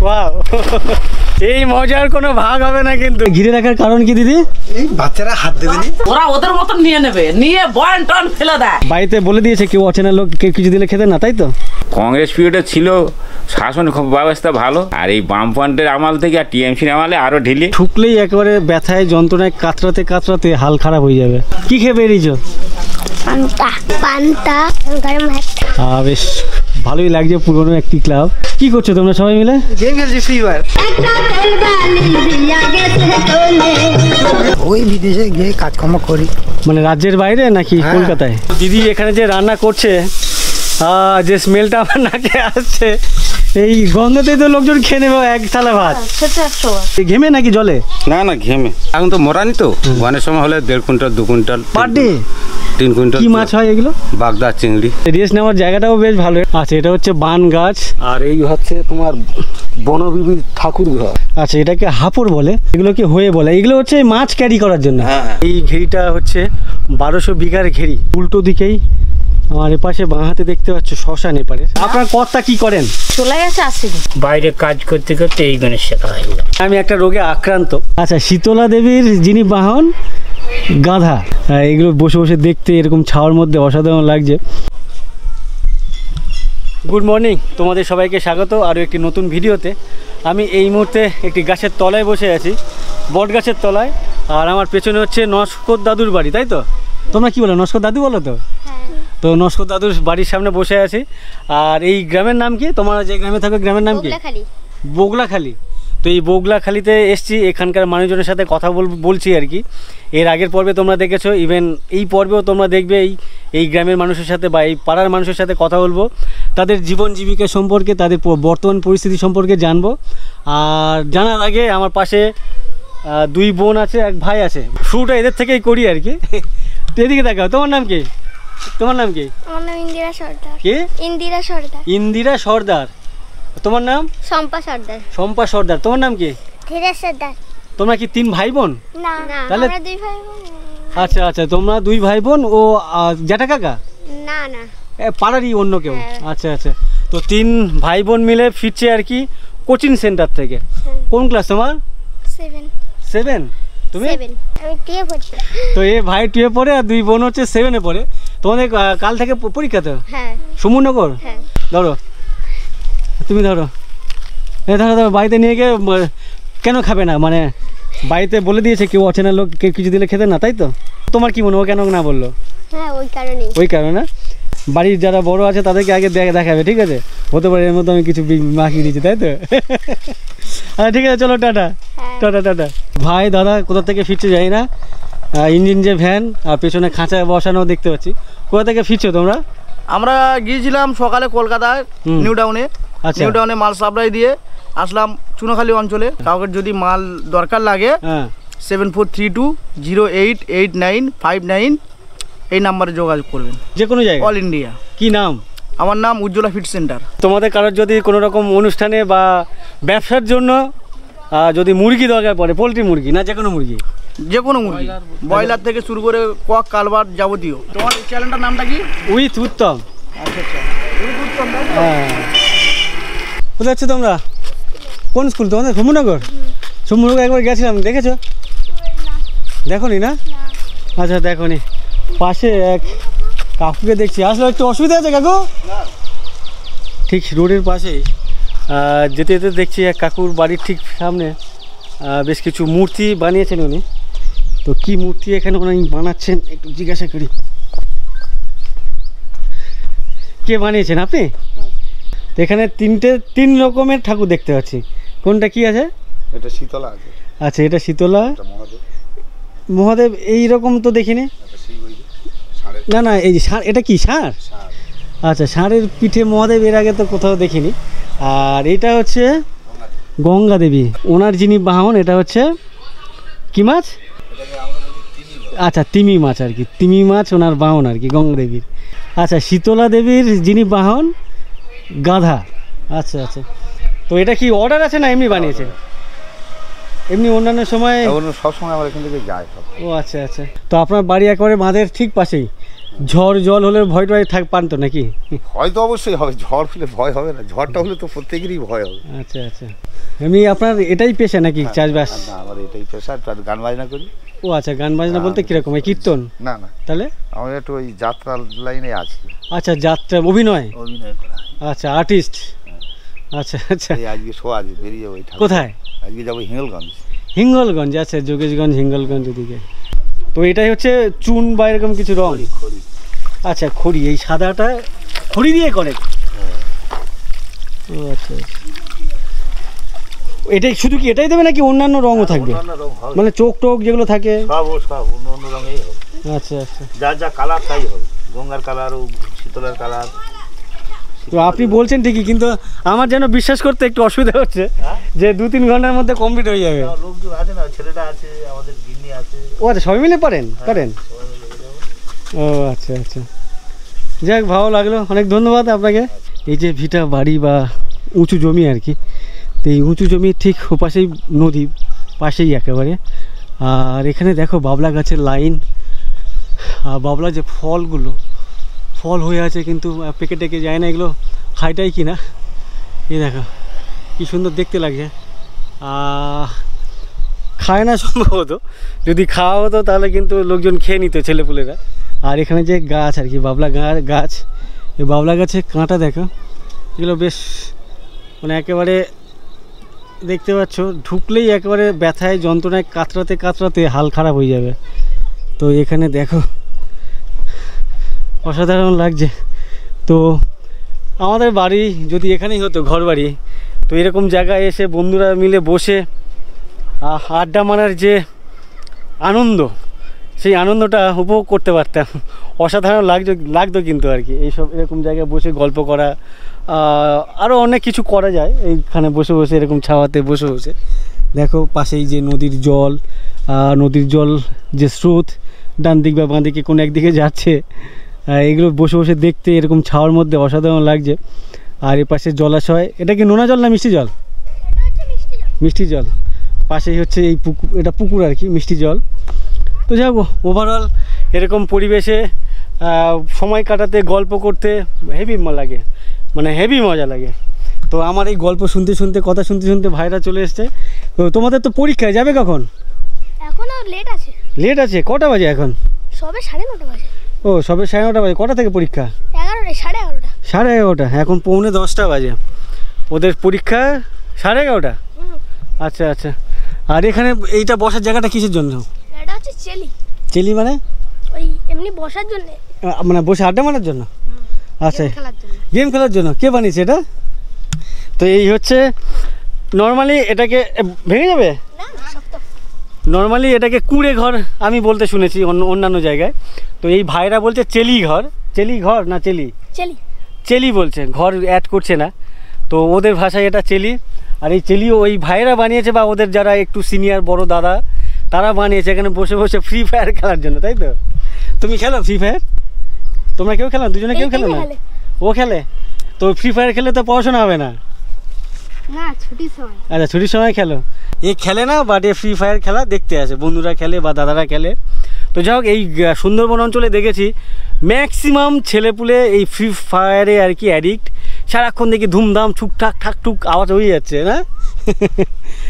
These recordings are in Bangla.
ওয়াও, এই মজার কোনো ভাগ হবে না কিন্তু। ঘিরে রাখার কারণ কি দিদি? এই বাচ্চারা হাত দেবে না, ওরা ওদের মতন নিয়ে নেবে, নিয়ে বয়ান টন ফেলে দেয়। বাড়িতে বলে দিয়েছে কেউ অচেনা লোক কেউ কিছু দিলে খেতে না, তাই তো? কংগ্রেস পিরিয়ডে ছিল শাসন ব্যবস্থা ভালো, আর এই বামফ্রন্টের আমল থেকে আর টিএমসির আমলে আরো ঢিলে। ঠুকলেই একেবারে ব্যথায় যন্ত্রণায় কাতরাতে কাতরাতে হাল খারাপ হয়ে যাবে। কি খেয়ে বেরিয়েছো? বেশ ভালোই লাগছে, পুরনো একটি ক্লাব। কি করছো তোমরা সবাই মিলে? গেম খেলছি ফ্রি ফায়ার। ওই বিদেশে গিয়ে কাজকর্ম করি। মানে রাজ্যের বাইরে নাকি কলকাতায়? দিদি এখানে যে রান্না করছে, যে স্মেলটা আমার নাকে আসছে, এই গন্ধতেই তো লোকজন খেয়ে নেবে এক থালা ভাত। ঘেমে নাকি জলে? না না ঘেমে, এখন তো মরানি তো, অনেক সময় হলে 1.5 quintal 2 quintal per day 3 quintal. কি মাছ হয় এগুলো? বাগদা চিংড়ি। রেস্ট নেওয়ার জায়গাটাও বেশ ভালো। আচ্ছা, এটা হচ্ছে বান গাছ, আর এই হচ্ছে তোমার বনবিবির ঠাকুর ঘর। আচ্ছা, এটাকে হাপুর বলে, এগুলো কি হয়ে বলে? এগুলো হচ্ছে মাছ ক্যারি করার জন্য। এই ঘেরিটা হচ্ছে 1200 বিঘার ঘেরি। উল্টো দিকেই আমার এপাশে বাঁ হাতে দেখতে পাচ্ছ শ্মশান এপারে। আপনার কর্তা কি করেন? চলে গেছে আসেনি, বাইরে কাজ করতে করতে এই গণেশ শেখা হয়। আমি একটা রোগে আক্রান্ত। আচ্ছা, শীতলা দেবীর যিনি বাহন গাধা, এগুলো বসে বসে দেখতে এরকম ছাওয়ার মধ্যে অসাধারণ লাগছে। গুড মর্নিং, তোমাদের সবাইকে স্বাগত আরও একটি নতুন ভিডিওতে। আমি এই মুহূর্তে একটি গাছের তলায় বসে আছি, বট গাছের তলায়। আর আমার পেছনে হচ্ছে নস্কর দাদুর বাড়ি, তাই তো? তোমরা কি বলো, নস্কর দাদু বলো তো? তো নস্কর দাদুর বাড়ির সামনে বসে আছি। আর এই গ্রামের নাম কি? তোমরা যে গ্রামে থাকো গ্রামের নাম কি? বগলাখালি। তো এই বগলাখালিতে এসছি, এখানকার মানুষজনের সাথে কথা বলছি আর কি। এর আগের পর্বে তোমরা দেখেছো, ইভেন এই পর্বেও তোমরা দেখবে এই গ্রামের মানুষের সাথে বা এই পাড়ার মানুষের সাথে কথা বলবো, তাদের জীবন জীবিকা সম্পর্কে, তাদের বর্তমান পরিস্থিতি সম্পর্কে জানবো। আর জানার আগে আমার পাশে 2 বোন আছে, 1 ভাই আছে। শুরুটা এদের থেকেই করি আর কি। তো এদিকে দেখাও, তোমার নাম কি? তোমার নাম কি? আমার নাম ইন্দিরা সর্দার। কি? ইন্দিরা সর্দার। ইন্দিরা সর্দার। তোমার নাম? শম্পা সর্দার। শম্পা সর্দার। তোমার নাম কি? ধীরেশ সর্দার। তোমরা কি 3 ভাই বোন? না, তাহলে আমরা 2 ভাই বোন। আচ্ছা আচ্ছা, তোমরা 2 ভাই বোন ও জ্যাঠা কাকা? না না, পাড়ারই অন্য কেউ? হ্যাঁ। আচ্ছা আচ্ছা, তো 3 ভাই বোন মিলে ফিরছে আর কি কোচিং সেন্টার থেকে। কোন ক্লাস তোমার? 7। তুমি? 7। আমি 2 পড়ছি। তো এই ভাই 2 এ পড়ে আর 2 বোন হচ্ছে 7 এ পড়ে। তোমাদের কাল থেকে পরীক্ষা তো? হ্যাঁ। সুমনগর? হ্যাঁ। ধরো, তুমি ধরো, ধরো বাড়িতে নিয়ে গিয়ে। কেন খাবে না? মানে বাড়িতে বলে দিয়েছে কেউ অচেনা লোক কেউ কিছু দিলে খেতে না, তাই তো? তোমার কি মনে হয় কেন না বললো? হ্যাঁ, ওই কারণেই। ওই কারণে বাড়ির যারা বড় আছে তাদেরকে আগে দেখাবে, ঠিক আছে? হতে পারে এর মধ্যে আমি কিছু মাখিয়ে দিচ্ছি, তাই তো? আচ্ছা ঠিক আছে, চলো টাটা। Tata tata. ভাই দাদা কোথা থেকে ফিরছে জানি না, ইঞ্জিন যে ভ্যান আর পেছনে খাঁচায় বসানো দেখতে পাচ্ছি। কোথা থেকে ফিরছো তোমরা? আমরা গিয়েছিলাম সকালে কলকাতায় নিউ টাউনে। আচ্ছা, নিউ টাউনে মাল সাপ্লাই দিয়ে আসলাম চুনাখালী অঞ্চলে। কাউকে যদি মাল দরকার লাগে 7432088959 এই নাম্বারে যোগাযোগ করবেন, যে কোনো জায়গায়, অল ইন্ডিয়া। কি নাম? আমার নাম উজ্জ্বলা ফিট সেন্টার। তোমাদের কারোর যদি কোনো রকম অনুষ্ঠানে বা ব্যবসার জন্য যদি মুরগি দরকার পড়ে, পোলট্রি মুরগি না যে কোনো মুরগি? যে কোনো মুরগি, ব্রয়লার থেকে শুরু করে কক কালবার যাবতীয়। তোমার এই চ্যানেলটার নামটা কি? উইথ উত্তম। আচ্ছা আচ্ছা, উইথ উত্তম। হ্যাঁ, কোথায় আছো তোমরা? কোন স্কুল তোমাদের? সুমনগর? সুমনগর একবার গেছিলাম, দেখেছো? দেখোনি না? আচ্ছা দেখোনি। পাশে এক কাকুকে দেখছি, আসলে একটু অসুবিধা আছে কাকু? ঠিক রোডের পাশেই যেতে যেতে দেখছি এক কাকুর বাড়ির ঠিক সামনে বেশ কিছু মূর্তি বানিয়েছেন উনি। তো কি মূর্তি এখানে উনি বানাচ্ছেন একটু জিজ্ঞাসা করি। কে বানিয়েছেন আপনি? তো এখানে 3 রকমের ঠাকুর দেখতে পাচ্ছি। কোনটা কি আছে? এটা শীতলা আছে। আচ্ছা, এটা শীতলা। মহাদেব এই রকম তো দেখিনি। না না, এই যে ষাঁড়, এটা কি ষাঁড়? আচ্ছা, ষাঁড়ের পিঠে মহাদেব এর আগে তো কোথাও দেখিনি। আর এটা হচ্ছে গঙ্গা দেবী, ওনার যিনি বাহন। এটা হচ্ছে কি মাছ? আচ্ছা, তিমি মাছ আর কি, তিমি মাছ ওনার বাহন আর কি, গঙ্গা দেবীর। আচ্ছা, শীতলা দেবীর যিনি বাহন গাধা। আচ্ছা আচ্ছা, তো এটা কি অর্ডার আছে না এমনি বানিয়েছেন? এমনি অন্যান্য সময় সব সময় আমার এখান থেকে যায়। ও আচ্ছা আচ্ছা, তো আপনার বাড়ি একেবারে মাদের ঠিক পাশেই, ঝড় জল হলে ভয় টয় পান তো নাকি? ভয় তো অবশ্যই হবে, ঝড় হলে ভয় হবে না, ঝড়টা হলে তো প্রত্যেকেরই ভয় হবে। আচ্ছা আচ্ছা, এমনি আপনার এটাই পেশা নাকি চাষবাস? না, আমার এটাই পেশা, তার গান বাজনা করি। ও আচ্ছা, গান বাজনা বলতে কিরকম, এই কীর্তন? না না, তাহলে আমি একটু ওই যাত্রা লাইনে আছি। আচ্ছা, যাত্রা অভিনয়, অভিনয় করা। আচ্ছা, আর্টিস্ট। আচ্ছা আচ্ছা, এই আজকে শো আছে, বেরিয়ে যাবো। কোথায়? আজকে যাবো হিঙ্গলগঞ্জ। হিঙ্গলগঞ্জ, আচ্ছা, যোগেশগঞ্জ হিঙ্গলগঞ্জ ওদিকে। তো এটাই হচ্ছে চুন বা এরকম কিছু রং? খড়ি। আচ্ছা, খড়ি, এই সাদাটা খড়ি দিয়ে করে? ও আচ্ছা, এটাই শুধু কি এটাই দেবে নাকি অন্যান্য রঙও থাকবে? মানে চোখ টোক যেগুলো থাকে সব অন্য রঙেই হবে। আচ্ছা আচ্ছা, যা যা কালার তাই হবে, গঙ্গার কালার ও শীতলের কালার। তো আপনি বলছেন ঠিকই, কিন্তু আমার যেন বিশ্বাস করতে একটু অসুবিধা হচ্ছে যে 2-3 ঘন্টার মধ্যে কমপ্লিট হয়ে যাবে। লোকজন আছে না, ছেলেটা আছে, আমাদের গিন্নি আছে। ও আচ্ছা, সবাই মিলে করেন? ও আচ্ছা আচ্ছা, যাক, ভালো লাগলো, অনেক ধন্যবাদ আপনাকে। এই যে ভিটা বাড়ি বা উঁচু জমি আর কি, তো এই উঁচু জমির ঠিক ওপাশেই নদী, পাশেই একেবারে। আর এখানে দেখো বাবলা গাছের লাইন, আর বাবলা যে ফল হয়ে আছে, কিন্তু পেকে টেকে যায় না, এগুলো খাইটাই কিনা। এই দেখো কি সুন্দর দেখতে লাগছে। খায় না সম্ভবত, যদি খাওয়া হতো তাহলে কিন্তু লোকজন খেয়ে নিত, ছেলেপুলেরা। আর এখানে যে গাছ আর কি, বাবলা গাছ, এই বাবলা গাছের কাঁটা দেখো, এগুলো বেশ মানে একেবারে দেখতে পাচ্ছ, ঢুকলেই একেবারে ব্যথায় যন্ত্রণায় কাতরাতে হাল খারাপ হয়ে যাবে। তো এখানে দেখো অসাধারণ লাগছে। তো আমাদের বাড়ি যদি এখানেই হতো, ঘর বাড়ি, তো এরকম জায়গায় এসে বন্ধুরা মিলে বসে আড্ডা মারার যে আনন্দ, সেই আনন্দটা উপভোগ করতে পারতাম। অসাধারণ লাগতো কিন্তু আর কি, এইসব এরকম জায়গায় বসে গল্প করা, আরও অনেক কিছু করা যায় এইখানে বসে বসে, এরকম ছাওয়াতে বসে বসে। দেখো পাশেই যে নদীর জল যে স্রোত ডান দিক বা বাঁ দিকে কোনো একদিকে যাচ্ছে, এগুলো বসে বসে দেখতে এরকম ছাওয়ার মধ্যে অসাধারণ লাগছে। আর এ পাশে জলাশয়, এটা কি নোনা জল না মিষ্টি জল? মিষ্টি জল। পাশেই হচ্ছে এই পুকুর, এটা পুকুর আর কি, মিষ্টি জল। তো যাই হোক, ওভারঅল এরকম পরিবেশে সময় কাটাতে, গল্প করতে হেভি মজা লাগে। তো আমার এই গল্প শুনতে কথা শুনতে ভাইরা চলে এসছে। তো তোমাদের তো পরীক্ষায় যাবে কখন? এখন আর লেট আছে। কটা বাজে এখন? সবে 9:30 বাজে। ও, সবে 9:30 বাজে। কটা থেকে পরীক্ষা? 11:30। 11:30। এখন 9:45 বাজে, ওদের পরীক্ষা 11:30। আচ্ছা আচ্ছা। আর এখানে এইটা বসার জায়গাটা কিসের জন্য? এটা হচ্ছে চেলি মানে ওই এমনি বসার জন্য, মানে বসে আড্ডা মারার জন্য? আচ্ছা, গেম খেলার জন্য। কে বানিয়েছে এটা? তো এই হচ্ছে নর্মালি, এটাকে ভেঙে যাবে, নর্মালি এটাকে কুঁড়ে ঘর আমি বলতে শুনেছি অন্যান্য জায়গায়। তো এই ভাইরা বলছে চেলি ঘর না চেলি বলছে, ঘর অ্যাড করছে না। তো ওদের ভাষায় এটা চেলি। আর এই চেলিও ওই ভাইরা বানিয়েছে, বা ওদের যারা একটু সিনিয়র বড় দাদা, তারা বানিয়েছে এখানে বসে বসে ফ্রি ফায়ার খেলার জন্য, তাই তো? তুমি খেলো ফ্রি ফায়ার? তোমরা কেউ খেলো? দুজনে কেউ খেলো না? ও খেলে? তো ফ্রি ফায়ার খেলে তো পড়াশোনা হবে না? আচ্ছা, ছুটির সময় খেলো। এ খেলে না, বাট এ ফ্রি ফায়ার খেলা দেখতে আসে, বন্ধুরা খেলে বা দাদারা খেলে। তো যাই হোক, এই সুন্দরবন অঞ্চলে দেখেছি ম্যাক্সিমাম ছেলেপুলে এই ফ্রি ফায়ারে আর কি অ্যাডিক্ট। সারাক্ষণ দেখি ধুমধাম ঠুকঠাক ঠাকঠুক আওয়াজ হয়ে যাচ্ছে না?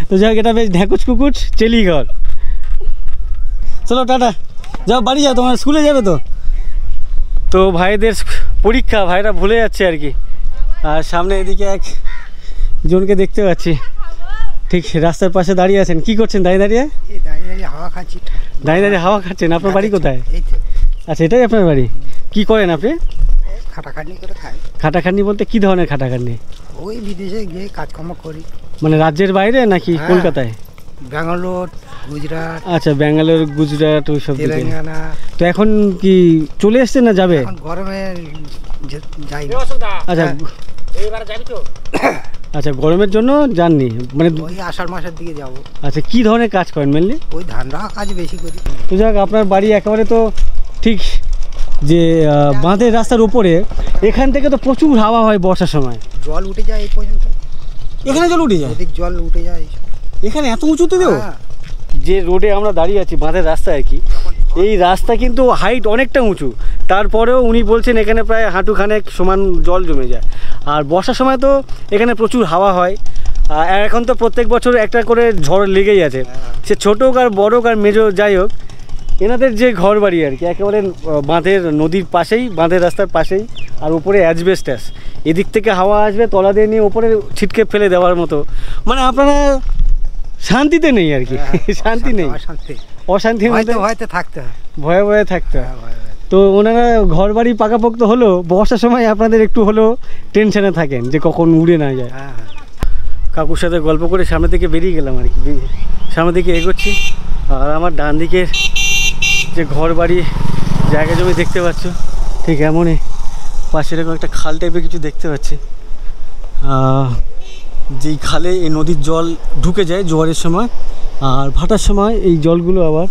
তো যাই হোক, এটা বেশ ঢ্যাকুচ কুকুচ চেলি ঘর। চলো টাটা, যাও বাড়ি যাও, তোমার স্কুলে যাবে তো? তো ভাইদের পরীক্ষা, ভাইরা ভুলে যাচ্ছে আর কি। আর সামনে এদিকে একজনকে দেখতে পাচ্ছি, ঠিক রাস্তার পাশে দাঁড়িয়ে আছেন। কি করছেন দাঁড়িয়ে? হাওয়া খাচ্ছি। দাঁড়িয়ে হাওয়া খাচ্ছেন? আপনার বাড়ি কোথায়? আচ্ছা, এটাই আপনার বাড়ি। কি করেন আপনি? খাটাখাটনি করে খাই। খাটাখাটনি বলতে কি ধরনের খাটাখাটনি? ওই বিদেশে গিয়ে কাজকর্ম করি। মানে রাজ্যের বাইরে নাকি কলকাতায়? ব্যাঙ্গালোর, গুজরাট। আচ্ছা, ব্যাঙ্গালোর, গুজরাট, ওই সব দিকে। তেলেঙ্গানা। তো এখন কি চলে এসছেন না যাবে? গরমে যাই। আচ্ছা, আচ্ছা, গরমের জন্য যাননি, মানে ওই আষাঢ় মাসের দিকে যাব। আচ্ছা, কি ধরনের কাজ করেন মেনলি? ওই ধান রাখা কাজ বেশি করি। তো যাক, আপনার বাড়ি একেবারে তো ঠিক যে বাঁধের রাস্তার উপরে, এখান থেকে তো প্রচুর হাওয়া হয় বর্ষার সময়। জল উঠে যায় এই পর্যন্ত। এখানে জল উঠে যায়? এদিক জল উঠে যায়। এখানে এত উঁচুতে দেও? যে রোডে আমরা দাঁড়িয়ে আছি, বাঁধের রাস্তা আর কি, এই রাস্তা কিন্তু হাইট অনেকটা উঁচু, তারপরেও উনি বলছেন এখানে প্রায় হাঁটুখানেক সমান জল জমে যায়। আর বর্ষার সময় তো এখানে প্রচুর হাওয়া হয়, আর এখন তো প্রত্যেক বছর একটা করে ঝড় লেগেই আছে, সে ছোটো হোক আর বড় হোক আর মেজো যাই হোক। এনাদের যে ঘর বাড়ি আর কি একেবারে বাঁধের নদীর পাশেই, বাঁধের রাস্তার পাশেই, আর উপরে অ্যাজবেস্টাস, এদিক থেকে হাওয়া আসবে তলা দিয়ে নিয়ে ওপরে ছিটকে ফেলে দেওয়ার মতো, মানে আপনারা শান্তিতে নেই আর কি, শান্তি নেই, অশান্তির মধ্যে ভয়তে থাকতে হয়, ভয়ে ভয়ে থাকতে হয়। তো ওনারা ঘর বাড়ি পাকাপোক্ত হলো, বর্ষার সময় আপনাদের একটু হলেও টেনশনে থাকেন যে কখন উড়ে না যায়। কাকুর সাথে গল্প করে সামনে দিকে বেরিয়ে গেলাম আর কি, সামনের দিকে এগোচ্ছি। আর আমার ডান দিকে যে ঘর বাড়ি জায়গা জমি দেখতে পাচ্ছ, ঠিক এমনই পাশে এরকম একটা খাল টাইপের কিছু দেখতে পাচ্ছি, যেই খালে এই নদীর জল ঢুকে যায় জোয়ারের সময়, আর ভাটার সময় এই জলগুলো আবার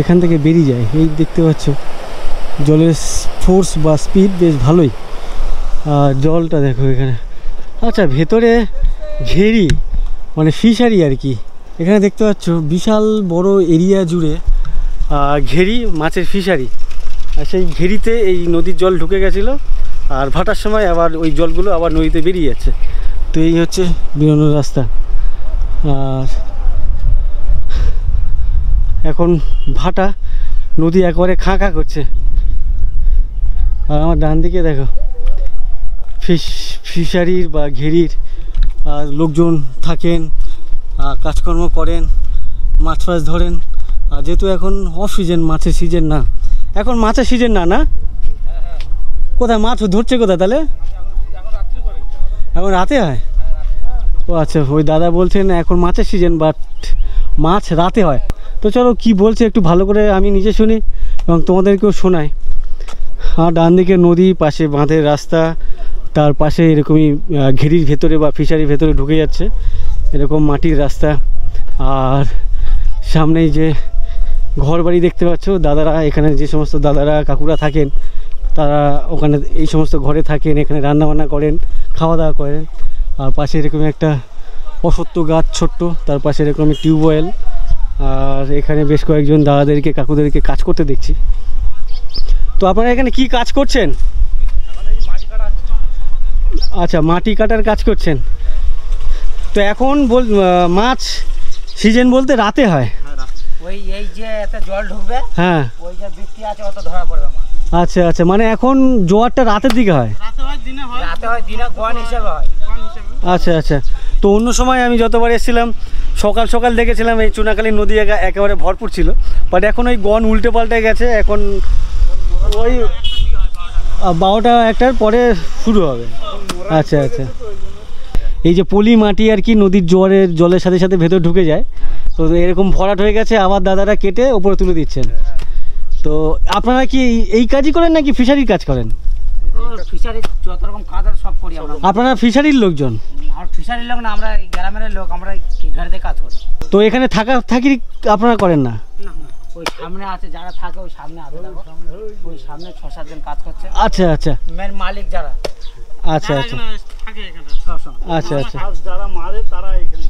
এখান থেকে বেরিয়ে যায়। এই দেখতে পাচ্ছ জলের ফোর্স বা স্পিড বেশ ভালোই, আর জলটা দেখো এখানে। আচ্ছা, ভেতরে ঘেরি মানে ফিশারি আর কি, এখানে দেখতে পাচ্ছ বিশাল বড় এরিয়া জুড়ে ঘেরি, মাছের ফিশারি। আর সেই ঘেরিতে এই নদীর জল ঢুকে গেছিলো, আর ভাটার সময় আবার ওই জলগুলো আবার নদীতে বেরিয়ে যাচ্ছে। তো এই হচ্ছে বেরোনোর রাস্তা। আর এখন ভাটা, নদী একেবারে খাঁ খাঁ করছে। আর আমার ডান দিকে দেখো ফিশারির বা ঘেরির লোকজন থাকেন, কাজকর্ম করেন, মাছ ফাছ ধরেন। আর যেহেতু এখন অফ সিজন, মাছের সিজন না, এখন মাছের সিজন না, না কোথায় মাছ ধরছে কোথায় তাহলে? এখন রাতে হয়? ও আচ্ছা, ওই দাদা বলছেন এখন মাছের সিজন বাট মাছ রাতে হয়। তো চলো কি বলছে একটু ভালো করে আমি নিজে শুনি এবং তোমাদেরকেও শোনাই। আর ডান দিকে নদী, পাশে বাঁধের রাস্তা, তার পাশে এরকমই ঘেরির ভেতরে বা ফিশারির ভেতরে ঢুকে যাচ্ছে এরকম মাটির রাস্তা। আর সামনেই যে ঘর বাড়ি দেখতে পাচ্ছ, দাদারা এখানে যে সমস্ত দাদারা কাকুরা থাকেন তারা ওখানে এই সমস্ত ঘরে থাকেন, এখানে রান্নাবান্না করেন, খাওয়া দাওয়া করেন। আর পাশে এরকম একটা অসত্য গাছ ছোট্ট, তার পাশে এরকম টিউবওয়েল। আর এখানে বেশ কয়েকজন দাদাদেরকে কাকুদেরকে কাজ করতে দেখছি। তো আপনারা এখানে কি কাজ করছেন? আচ্ছা, মাটি কাটার কাজ করছেন। তো এখন মাছ সিজন বলতে রাতে হয়? ওই এই যে এত জল ঢুকবে, হ্যাঁ, ওই যে বৃষ্টি আছে অত ধরা পড়বে মাছ। আচ্ছা আচ্ছা, মানে এখন জোয়ারটা রাতের দিকে হয়? রাতে হয়, দিনে গন হিসেবে হয়। আচ্ছা আচ্ছা। তো অন্য সময় আমি যতবার এসেছিলাম সকাল সকাল দেখেছিলাম এই চুনাখালী নদী একেবারে ভরপুর ছিল, বাট এখন ওই গন উল্টে পাল্টে গেছে, এখন ওই 12টা 1টার পরে শুরু হবে। আচ্ছা আচ্ছা, এই যে পলি মাটি আর কি নদীর জোয়ারের জলের সাথে সাথে ভেতর ঢুকে যায়, তো এরকম ভরাট হয়ে গেছে, আবার দাদারা কেটে ওপরে তুলে দিচ্ছেন। তো আপনারা কি এই কাজই করেন নাকি ফিশারির কাজ করেন? ফিশারির যত রকম কাজ সব করি আমরা। আপনারা ফিশারির লোকজন? আর ফিশারির লোক না, আমরা গ্রামের লোক, আমরা ঘরেতে কাজ করি। তো এখানে থাকি আপনারা করেন না? ওই সামনে আছে যারা থাকে, ওই সামনে আছে, ওই সামনে 6-7 জন কাজ করছে। আচ্ছা আচ্ছা, মেন মালিক যারা। আচ্ছা আচ্ছা আচ্ছা আচ্ছা যারা মারে তারা এখানে।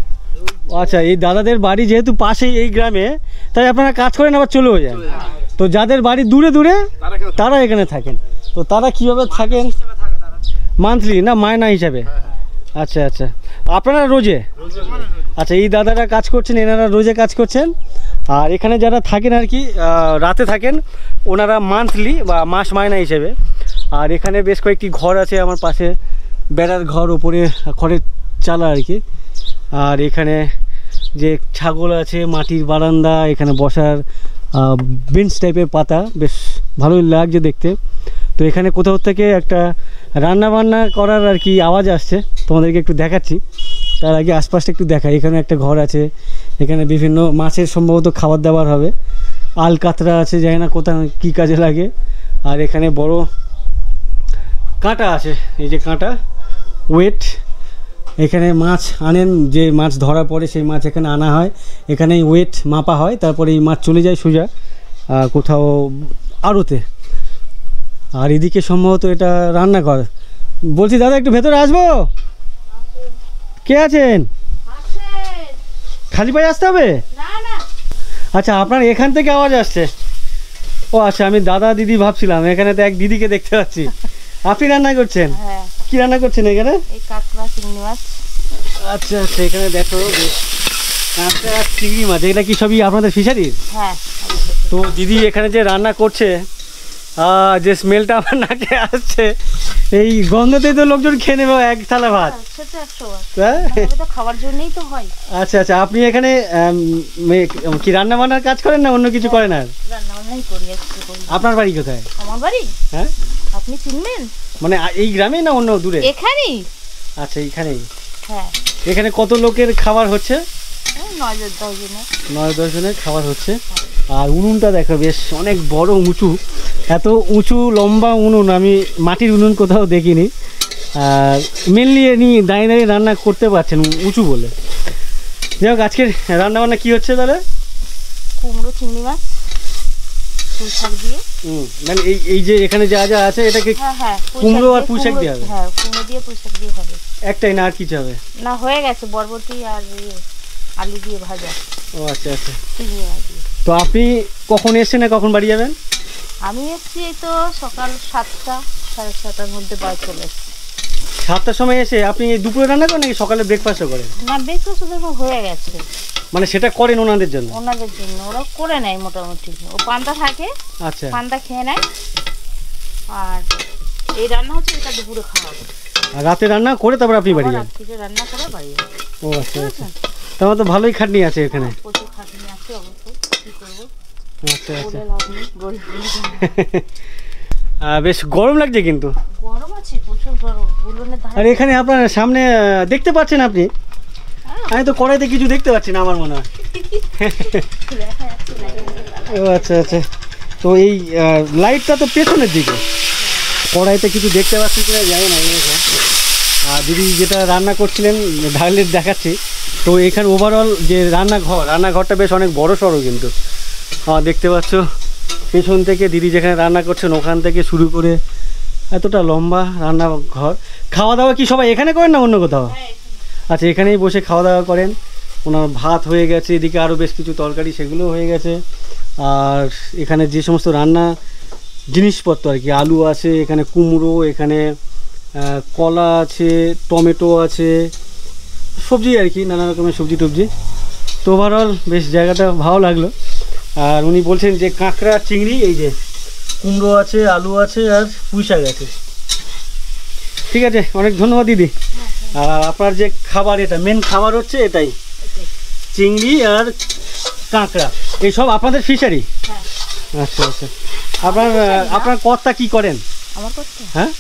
আচ্ছা, এই দাদাদের বাড়ি যেহেতু পাশেই এই গ্রামে, তাই আপনারা কাজ করেন আবার চলেও যান। তো যাদের বাড়ি দূরে দূরে তারা এখানে থাকেন। তো তারা কিভাবে থাকেন? মান্থলি না মায়না হিসাবে? আচ্ছা আচ্ছা, আপনারা রোজে? আচ্ছা, এই দাদারা কাজ করছেন, এনারা রোজে কাজ করছেন। আর এখানে যারা থাকেন আর কি রাতে থাকেন, ওনারা মান্থলি বা মাস মায়না হিসেবে। আর এখানে বেশ কয়েকটি ঘর আছে আমার পাশে, বেড়ার ঘর, ওপরে খড়ের চালা আর কি। আর এখানে যে ছাগল আছে, মাটির বারান্দা, এখানে বসার বেঞ্চ টাইপের পাতা, বেশ ভালোই লাগছে দেখতে। তো এখানে কোথাও থেকে একটা রান্না বান্না করার আর কি আওয়াজ আসছে, তোমাদেরকে একটু দেখাচ্ছি। তার আগে আশপাশটা একটু দেখাই। এখানে একটা ঘর আছে, এখানে বিভিন্ন মাছের সম্ভবত খাবার দাবার হবে। আল কাতরা আছে, জানি না কোথাও কী কাজে লাগে। আর এখানে বড় কাঁটা আছে, এই যে কাঁটা ওয়েট, এখানে মাছ আনেন, যে মাছ ধরা পড়ে সেই মাছ এখানে আনা হয়, এখানে ওয়েট মাপা হয়, তারপরে এই মাছ চলে যায় সোজা কোথাও আড়তে। আর এদিকে সম্ভবত এটা রান্নাঘর। বলছি দাদা একটু ভেতরে আসবো? কে আছেন? খালি পায়ে আসতে হবে? আচ্ছা, আপনার এখান থেকে আওয়াজ আসছে। ও আচ্ছা, আমি দাদা দিদি ভাবছিলাম, এখানে তো এক দিদিকে দেখতে পাচ্ছি। আপনি রান্না করছেন? হ্যাঁ, কি রান্না করছেন এখানে? এই কাঁকড়া চিংড়ি মাছ। আচ্ছা আচ্ছা, এখানে দেখো কাঁকড়া চিংড়ি মাছ, এগুলা কি সবই আপনাদের ফিশারির? হ্যাঁ, তো দিদি এখানে যে রান্না করছে, যে স্মেলটা আমার নাকে আসছে, এই গন্ধতেই তো লোকজন খেয়ে নেবে এক থালা ভাত। সে তো 100 বার। হ্যাঁ? তবে তো খাওয়ার জন্যই তো হয়। আচ্ছা আচ্ছা, আপনি এখানে কি রান্না বান্নার কাজ করেন না অন্য কিছু করেন? আর রান্না বান্নাই করি, একটু করি। আপনার বাড়ি কোথায়? আমার বাড়ি? হ্যাঁ, আপনি চিনবেন? মানে এই গ্রামে না অন্য দূরে? এখানেই। আচ্ছা, এইখানেই। হ্যাঁ, এখানে কত লোকের খাবার হচ্ছে? 9-10 জনের। 9-10 জনের খাবার হচ্ছে। আর উনুনটা দেখো বেশ অনেক বড় উঁচু, এত উঁচু লম্বা উনুন আমি মাটির উনুন কোথাও দেখিনি। আর মেনলি এনি দাঁড়িয়ে দাঁড়িয়ে রান্না করতে পারছেন উঁচু বলে। যাই হোক, আজকের রান্না বান্না কী হচ্ছে তাহলে? কুমড়ো চিংড়ি মাছ পুঁই শাক দিয়ে। মানে এই যে এখানে যা যা আছে এটাকে হ্যাঁ, কুমড়ো আর পুঁই শাক দিয়ে হবে? হ্যাঁ, কুমড়ো দিয়ে পুঁই শাক দিয়ে হবে। একটাই না আর কিছু হবে? না, হয়ে গেছে, বরবটি আর আলু দিয়ে ভাজা। ও আচ্ছা আচ্ছা। চিংড়ি মাছ দিয়ে। তো আপনি কখন এসছেন না কখন বাড়ি যাবেন? আমি এসছি এই তো সকাল 7টা 7:30টার মধ্যে বাড়ি চলে এসছি। 7টার সময় এসে আপনি দুপুরে রান্না করেন নাকি সকালে ব্রেকফাস্টও করেন? না, ব্রেকফাস্ট ওদের হয়ে গেছে। মানে সেটা করেন ওনাদের জন্য? ওনাদের জন্য ওরা করে নেয় মোটামুটি। ও পান্তা থাকে, আচ্ছা, পান্তা খেয়ে নেয়। আর এই রান্না হচ্ছে, এটা দুপুরে খাওয়া হবে। আর রাতে রান্না করে তারপর আপনি বাড়ি যান? রাত্রিতে রান্না করে বাড়ি যাবে। ও আচ্ছা আচ্ছা, তাহলে তো ভালোই খাটনি আছে এখানে। প্রচুর খাটনি আছে অবশ্যই, কি করবো, আচ্ছা আচ্ছা। বলে লাভ নেই, গরিব বেশ গরম লাগছে কিন্তু। গরম আছে, প্রচুর গরম। উনুনের ধারে। আর এখানে আপনার সামনে দেখতে পাচ্ছেন আপনি? আমি তো কড়াইতে কিছু দেখতে পাচ্ছি না আমার মনে হয়। ও আচ্ছা আচ্ছা, তো এই লাইটটা তো পেছনের দিকে, কড়াইতে কিছু দেখতে পাচ্ছি কিনা জানি না। আর দিদি যেটা রান্না করছিলেন ঢালের দেখাচ্ছি, তো এখানে ওভারঅল যে রান্নাঘরটা বেশ অনেক বড় সড়ো কিন্তু। দেখতে পাচ্ছ পেছন থেকে দিদি যেখানে রান্না করছেন ওখান থেকে শুরু করে এতটা লম্বা রান্নাঘর। খাওয়া দাওয়া কি সবাই এখানে করেন না অন্য কোথাও? আচ্ছা, এখানেই বসে খাওয়া দাওয়া করেন। ওনার ভাত হয়ে গেছে, এদিকে আরও বেশ কিছু তরকারি সেগুলো হয়ে গেছে। আর এখানে যে সমস্ত রান্না জিনিসপত্র আর কি, আলু আছে, এখানে কুমড়ো, এখানে কলা আছে, টমেটো আছে, সবজি আর কি, নানা রকমের সবজি টবজি। তো ওভারঅল বেশ জায়গাটা ভালো লাগলো। আর উনি বলছেন যে কাঁকড়া চিংড়ি, এই যে কুমড়ো আছে, আলু আছে, আর পুঁই শাক আছে। ঠিক আছে, অনেক ধন্যবাদ দিদি। আর আপনার যে খাবার, এটা মেন খাবার হচ্ছে এটাই, চিংড়ি আর কাঁকড়া, এইসব আপনাদের ফিশারি? আচ্ছা আচ্ছা। আপনার কর্তা কি করেন? আমার করতে? হ্যাঁ,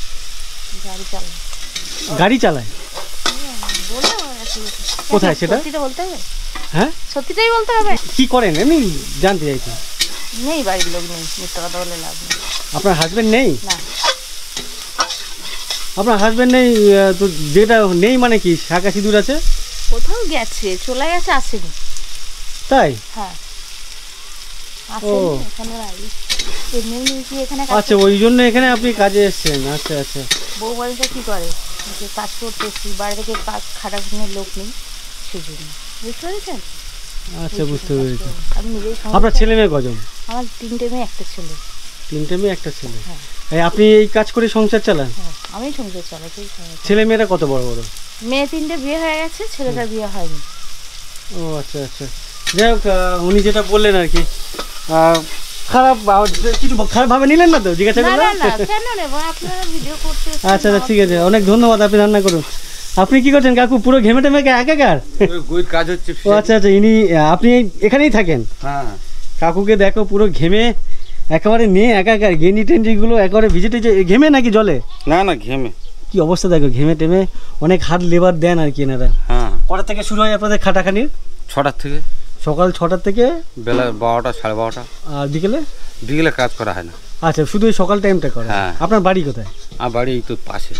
গাড়ি চালায়। গাড়ি চালায়? কোথায় সেটা? সত্যিটা বলতে হবে? হ্যাঁ, সত্যিটাই বলতে হবে। কি করেন এমনি জানতে চাইছি। নেই, বাড়ির লোক নেই, মিথ্যা কথা বলে লাভ নেই। আপনার হাজবেন্ড নেই? না। আপনার হাজবেন্ড নেই তো যেটা নেই মানে কি, শাঁখা সিঁদুর আছে? কোথাও গেছে, চলে গেছে, আসেনি। তাই? হ্যাঁ, আসেনি, এখানে নাই। এমনি কি এখানে কাজ আচ্ছা, ওই জন্য এখানে আপনি কাজে এসেছেন। আচ্ছা আচ্ছা। বউ বাড়িতে কি করে, যে কাজ করতে এসছি, বাইরে থেকে কাজ খাটাখানির লোক নেই, সেই জন্য। বুঝতে পেরেছেন? আচ্ছা, বুঝতে পেরেছি। আমি নিজেই। আপনার ছেলে মেয়ে কজন? আমার 3টে মেয়ে, একটা ছেলে। 3টে মেয়ে, একটা ছেলে। আপনি এই কাজ করে সংসার চালান? হ্যাঁ, আমি সংসার চালাই। ছেলে মেয়েরা কত বড় বড়? মেয়ে 3টে বিয়ে হয়ে গেছে, ছেলেটার বিয়ে হয়নি। ও আচ্ছা আচ্ছা। যাই হোক, উনি যেটা বললেন আর কি, খারাপ কিছু খারাপভাবে নিলেন না তো? জিজ্ঞাসা না করলাম। না, কেন নেব, আপনারা ভিডিও করতে। আচ্ছা আচ্ছা, ঠিক আছে, অনেক ধন্যবাদ, আপনি রান্না করুন। আপনি কি করছেন কাকু? পুরো ঘেমে টেমে একাকার? কাজ হচ্ছে। ও আচ্ছা আচ্ছা, আপনি এখানেই থাকেন? হ্যাঁ। কাকুকে দেখো পুরো ঘেমে একেবারে নিয়ে একাকার, গেঞ্জি টেঞ্জিগুলো একেবারে ভিজে ঘেমে নাকি জলে? না না, ঘেমে। কি অবস্থা দেখো, ঘেমে টেমে। অনেক হার্ড লেবার দেন আর কি এনারা। হ্যাঁ। কটা থেকে শুরু হয় আপনাদের খাটাখানির? 6টার থেকে। সকাল 6টার থেকে বেলা 12টা 12:30। আর বিকেলে? বিকেলে কাজ করা হয় না। আচ্ছা, শুধু এই সকাল টাইমটা করে? হ্যাঁ। আপনার বাড়ি কোথায়? আমার বাড়ি এই তো পাশে।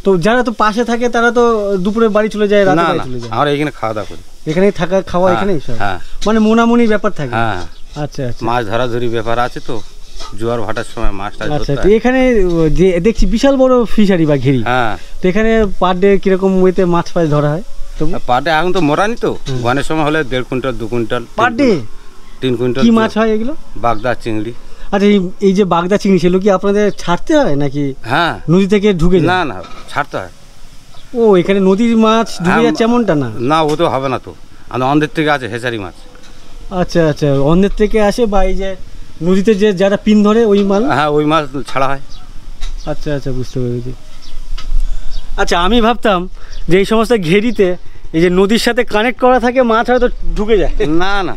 তো যারা তো পাশে থাকে তারা তো দুপুরে বাড়ি চলে যায়, রাতে না বাড়ি না, চলে যায়? আমরা এখানে খাওয়া দাওয়া করি। এখানেই থাকা খাওয়া এখানেই সব? হ্যাঁ। মানে মোনামুনি ব্যাপার থাকে? হ্যাঁ। আচ্ছা আচ্ছা। মাছ ধরাধরি ব্যাপার আছে তো, জোয়ার ভাটার সময় মাছটা আচ্ছা, ধরতে তো হয়। এখানে যে দেখছি বিশাল বড় ফিশারি বা ঘেরি, হ্যাঁ। তো এখানে পার ডে কিরকম ওয়েতে মাছ ফাছ ধরা হয়? পার ডে এখন তো মরানি তো, গনের সময় হলে 1.5 quintal 2 quintal per day 3 quintal. কি মাছ হয় এগুলো? বাগদা, চিংড়ি। আচ্ছা এই যে বাগদা চিংড়ি ছিল কি আপনাদের ছাড়তে হয় নাকি হ্যাঁ নদী থেকে ঢুকে যায়? না না ছাড়তে হয়। ও এখানে নদীর মাছ ঢুকে যাচ্ছে এমনটা না? না ও তো হবে না তো, আমাদের থেকে আছে হেচারি মাছ। আচ্ছা আচ্ছা, অন্যের থেকে আসে বা এই যে নদীতে যে যারা পিন ধরে ওই মাল? হ্যাঁ ওই মাছ ছাড়া হয়। আচ্ছা আচ্ছা, বুঝতে পেরেছি। আচ্ছা আমি ভাবতাম যে এই সমস্ত ঘেরিতে এই যে নদীর সাথে কানেক্ট করা থাকে মাছ হয়তো ঢুকে যায়। না না,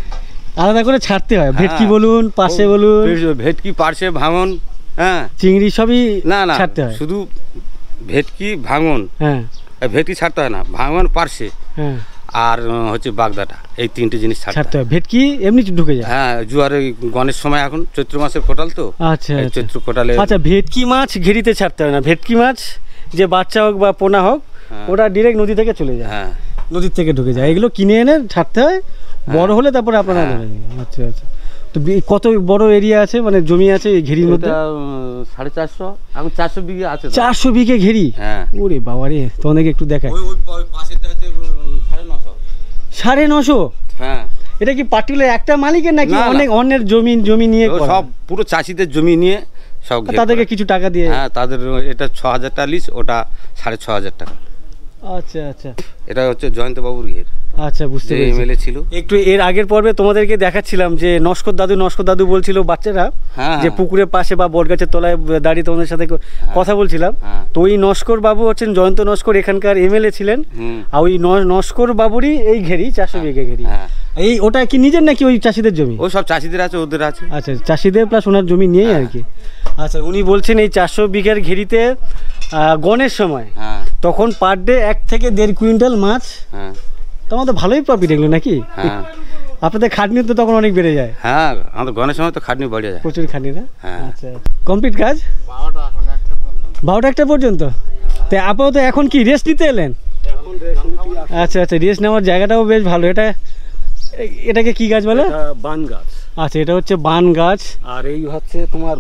আলাদা করে ছাড়তে হয়। ভেটকি বলুন, পার্শে বলুন, ভেটকি পার্শে ভাঙন, হ্যাঁ চিংড়ি সবই না না ছাড়তে হয়। শুধু ভেটকি ভাঙন, হ্যাঁ ভেটকি ছাড়তে হয় না, ভাঙন পার্শে হ্যাঁ আর হচ্ছে বাগদাটা, এই তিনটে জিনিস ছাড়তে হয়। ভেটকি এমনি ঢুকে যায়। হ্যাঁ জুয়ারে গণের সময় এখন চৈত্র মাসের কোটাল তো। আচ্ছা এই চৈত্র কোটালে আচ্ছা, ভেটকি মাছ ঘেরিতে ছাড়তে হয় না। ভেটকি মাছ যে বাচ্চা হোক বা পোনা হোক ওটা ডিরেক্ট নদী থেকে চলে যায়। হ্যাঁ নদীর থেকে ঢুকে যায়, এগুলো কিনে এনে ছাড়তে হয়। বড় হলে তারপরে আপনারা ধরে নেবেন। আচ্ছা আচ্ছা, তো কত বড় এরিয়া আছে, মানে জমি আছে এই ঘেরির মধ্যে? 450, এখন 400 বিঘে আছে। 400 বিঘে ঘেরি? হ্যাঁ। ওরে বাবা রে, তো অনেকে একটু দেখায়। ওই পাশেতে হচ্ছে 950। 950? হ্যাঁ। এটা কি পার্টিকুলার একটা মালিকের নাকি অনেক অন্যের জমি নিয়ে করা? সব পুরো চাষিদের জমি নিয়ে সব তাদেরকে কিছু টাকা দিয়ে? হ্যাঁ, তাদের এটা 6000 টাকা লিজ, ওটা 6500 টাকা। আচ্ছা আচ্ছা, এটা হচ্ছে জয়ন্ত বাবুর ঘের। আচ্ছা বুঝতে পেরেছি। এমএলএ ছিল। একটু এর আগের পর্বে তোমাদেরকে দেখাচ্ছিলাম যে নস্কর দাদু বলছিল বাচ্চারা যে পুকুরের পাশে বা বটগাছের তলায় দাঁড়িয়ে তোমাদের সাথে কথা বলছিলাম। তো ওই নস্কর বাবু হচ্ছেন জয়ন্ত নস্কর, এখানকার এমএলএ ছিলেন। আর ওই নস্কর বাবুরই এই ঘেরি 400 বিঘে ঘেরি। এই ওটা কি নিজের নাকি ওই চাষিদের জমি? ওই সব চাষিদের আছে, ওদের আছে। আচ্ছা, চাষিদের প্লাস ওনার জমি নিয়েই আর কি। আচ্ছা, উনি বলছেন এই 400 বিঘার ঘেরিতে গণের সময় তখন পার ডে 1 থেকে 1.5 কুইন্টাল মাছ। তোমার তো ভালোই প্রফিট এগুলো নাকি? আপনাদের খাটনি তো তখন অনেক বেড়ে যায়। হ্যাঁ, আমাদের গণের সময় তো খাটনি বেড়ে যায়, প্রচুর খাটনি না? আচ্ছা, কমপ্লিট কাজ 12টা পর্যন্ত। তো আপাতত এখন কি রেস্ট নিতে এলেন? আচ্ছা আচ্ছা, রেস্ট নেওয়ার জায়গাটাও বেশ ভালো। এটাকে কি গাছ বলে? বান গাছ। আচ্ছা, এটা হচ্ছে বান গাছ। আর এই হচ্ছে তোমার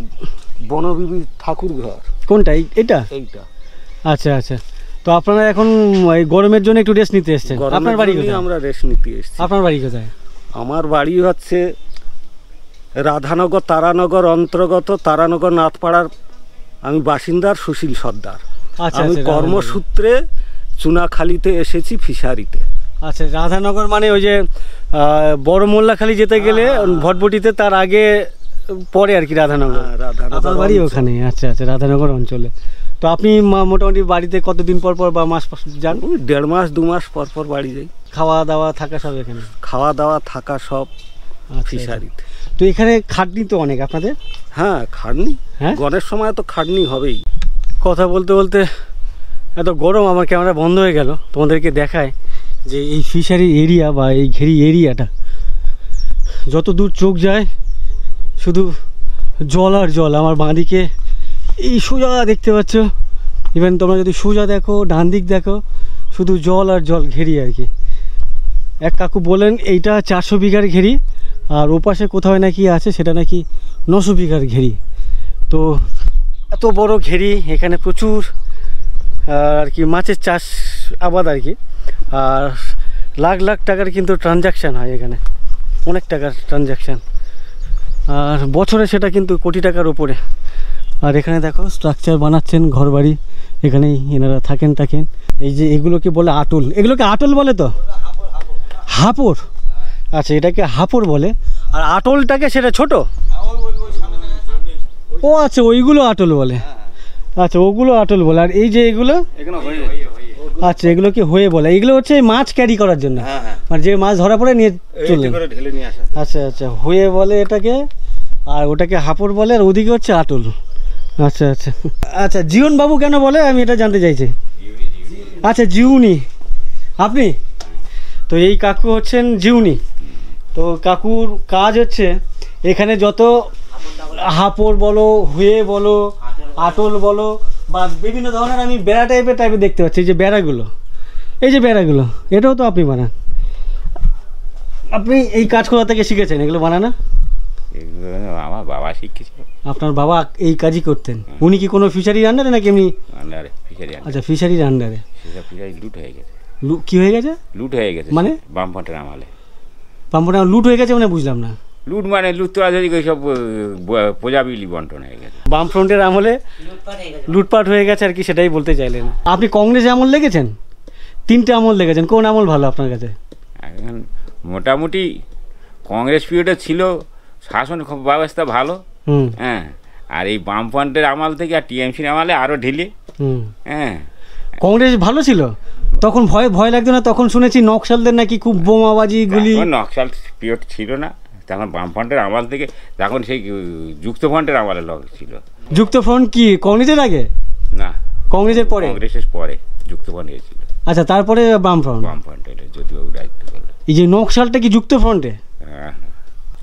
বনবিবি ঠাকুর ঘর। কোনটা? এইটা? এইটা। আচ্ছা আচ্ছা, তো আপনারা এখন এই গরমের জন্য একটু রেস্ট নিতে এসেছেন। আপনার বাড়ি কোথায়? আমরা রেস্ট নিতে এসেছি। আপনার বাড়ি কোথায়? আমার বাড়ি হচ্ছে রাধানগর তারানগর অন্তর্গত তারানগর নাথপাড়ার। আমি বাসিন্দার সুশীল সর্দার। আচ্ছা, আমি কর্মসূত্রে চুনাখালীতে এসেছি, ফিশারিতে। আচ্ছা, রাধানগর মানে ওই যে বড় মোল্লাখালী যেতে গেলে ভটভটিতে তার আগে পরে আর কি রাধানগর। আপনার বাড়ি ওখানে? আচ্ছা আচ্ছা, রাধানগর অঞ্চলে। তো আপনি মোটামুটি বাড়িতে কতদিন পর বা মাস যান? 1.5 মাস 2 মাস পর বাড়ি যাই। খাওয়া দাওয়া থাকা সব এখানে? খাওয়া দাওয়া থাকা সব ফিশারিতে। তো এখানে খাটনি তো অনেক আপনাদের? হ্যাঁ, খাটনি। হ্যাঁ, গণের সময় তো খাটনি হবেই। কথা বলতে বলতে এত গরম, আমার ক্যামেরা বন্ধ হয়ে গেল। তোমাদেরকে দেখায় যে এই ফিশারি এরিয়া বা এই ঘেরি এরিয়াটা যত দূর চোখ যায় শুধু জল আর জল। আমার বাঁদিকে এই সোজা দেখতে পাচ্ছ, ইভেন তোমরা যদি সোজা দেখো, ডান দিক দেখো, শুধু জল আর জল ঘেরি আর কি। এক কাকু বলেন এইটা 400 বিঘার ঘেরি, আর ওপাশে কোথাও নাকি আছে সেটা নাকি 900 বিঘার ঘেরি। তো এত বড় ঘেরি, এখানে প্রচুর আর কি মাছের চাষ আবাদ আর কি। আর লাখ লাখ টাকার কিন্তু ট্রানজাকশান হয় এখানে, অনেক টাকার ট্রানজাকশান। আর বছরে সেটা কিন্তু কোটি টাকার উপরে। আর এখানে দেখো স্ট্রাকচার বানাচ্ছেন, ঘর বাড়ি, এখানেই এনারা থাকেন। এই যে এগুলোকে বলে আটল, এগুলোকে আটল বলে তো? হাপড়। আচ্ছা, এটাকে হাপড় বলে। আর আটলটাকে সেটা ছোট? ও আচ্ছা, ওইগুলো আটল বলে। আচ্ছা, ওগুলো আটল বলে। আর এই যে এগুলো? আচ্ছা, এগুলোকে হয়ে বলে। এগুলো হচ্ছে মাছ ক্যারি করার জন্য, মানে যে মাছ ধরা পড়ে নিয়ে চলে। আচ্ছা আচ্ছা, হয়ে বলে এটাকে, আর ওটাকে হাপড় বলে, আর ওদিকে হচ্ছে আটল। আচ্ছা আচ্ছা আচ্ছা, জীবন বাবু কেন বলে আমি এটা জানতে চাইছি। আচ্ছা, জিউনি আপনি? তো এই কাকু হচ্ছেন জিউনি। তো কাকুর কাজ হচ্ছে এখানে যত হাপড় বলো, হুয়ে বলো, আটল বলো, বা বিভিন্ন ধরনের আমি বেড়া টাইপের দেখতে পাচ্ছি। যে বেড়াগুলো, এই যে বেড়াগুলো, এটাও তো আপনি বানান? আপনি এই কাজ কোথা থেকে শিখেছেন এগুলো বানানো? আমার বাবা শিখেছিল। আপনার বাবা এই কাজই করতেন? উনি কি কোনো ফিশারির আন্ডারে নাকি এমনি? আন্ডারে, ফিশারি। আচ্ছা, ফিশারির আন্ডারে। ফিশারি লুট হয়ে গেছে। কি হয়ে গেছে? লুট হয়ে গেছে মানে? বামফ্রন্টের আমলে। বামফ্রন্টের লুট হয়ে গেছে মানে বুঝলাম না। লুট মানে লুটতরাজরি সব প্রজাবিলি বন্টন হয়ে গেছে। বামফ্রন্টের আমলে লুটপাট হয়ে গেছে আর কি, সেটাই বলতে চাইলেন। আপনি কংগ্রেস আমল লেগেছেন, 3টে আমল লেগেছেন, কোন আমল ভালো আপনার কাছে? এখন মোটামুটি কংগ্রেস পিরিয়ডে ছিল শাসন ব্যবস্থা ভালো, হ্যাঁ, আর এই বামফ্রন্টের আমল থেকে আর টিএমসির আমলে আরও ঢিলে। হ্যাঁ, কংগ্রেস ভালো ছিল তখন, ভয় লাগতো না? তখন শুনেছি নকশালদের নাকি খুব বোমাবাজি গুলি। নকশাল পিরিয়ড ছিল না তখন, বামফ্রন্টের আমল থেকে তখন সেই যুক্তফ্রন্টের আমলে ছিল। যুক্তফ্রন্ট কি কংগ্রেসের আগে? না, কংগ্রেসের পরে। কংগ্রেসের পরে যুক্তফ্রন্ট হয়েছিল। আচ্ছা, তারপরে বামফ্রন্ট। বামফ্রন্টের জ্যোতিবাবু রাজত্ব করলো। এই যে নকশালটা কি যুক্তফ্রন্টে? হ্যাঁ,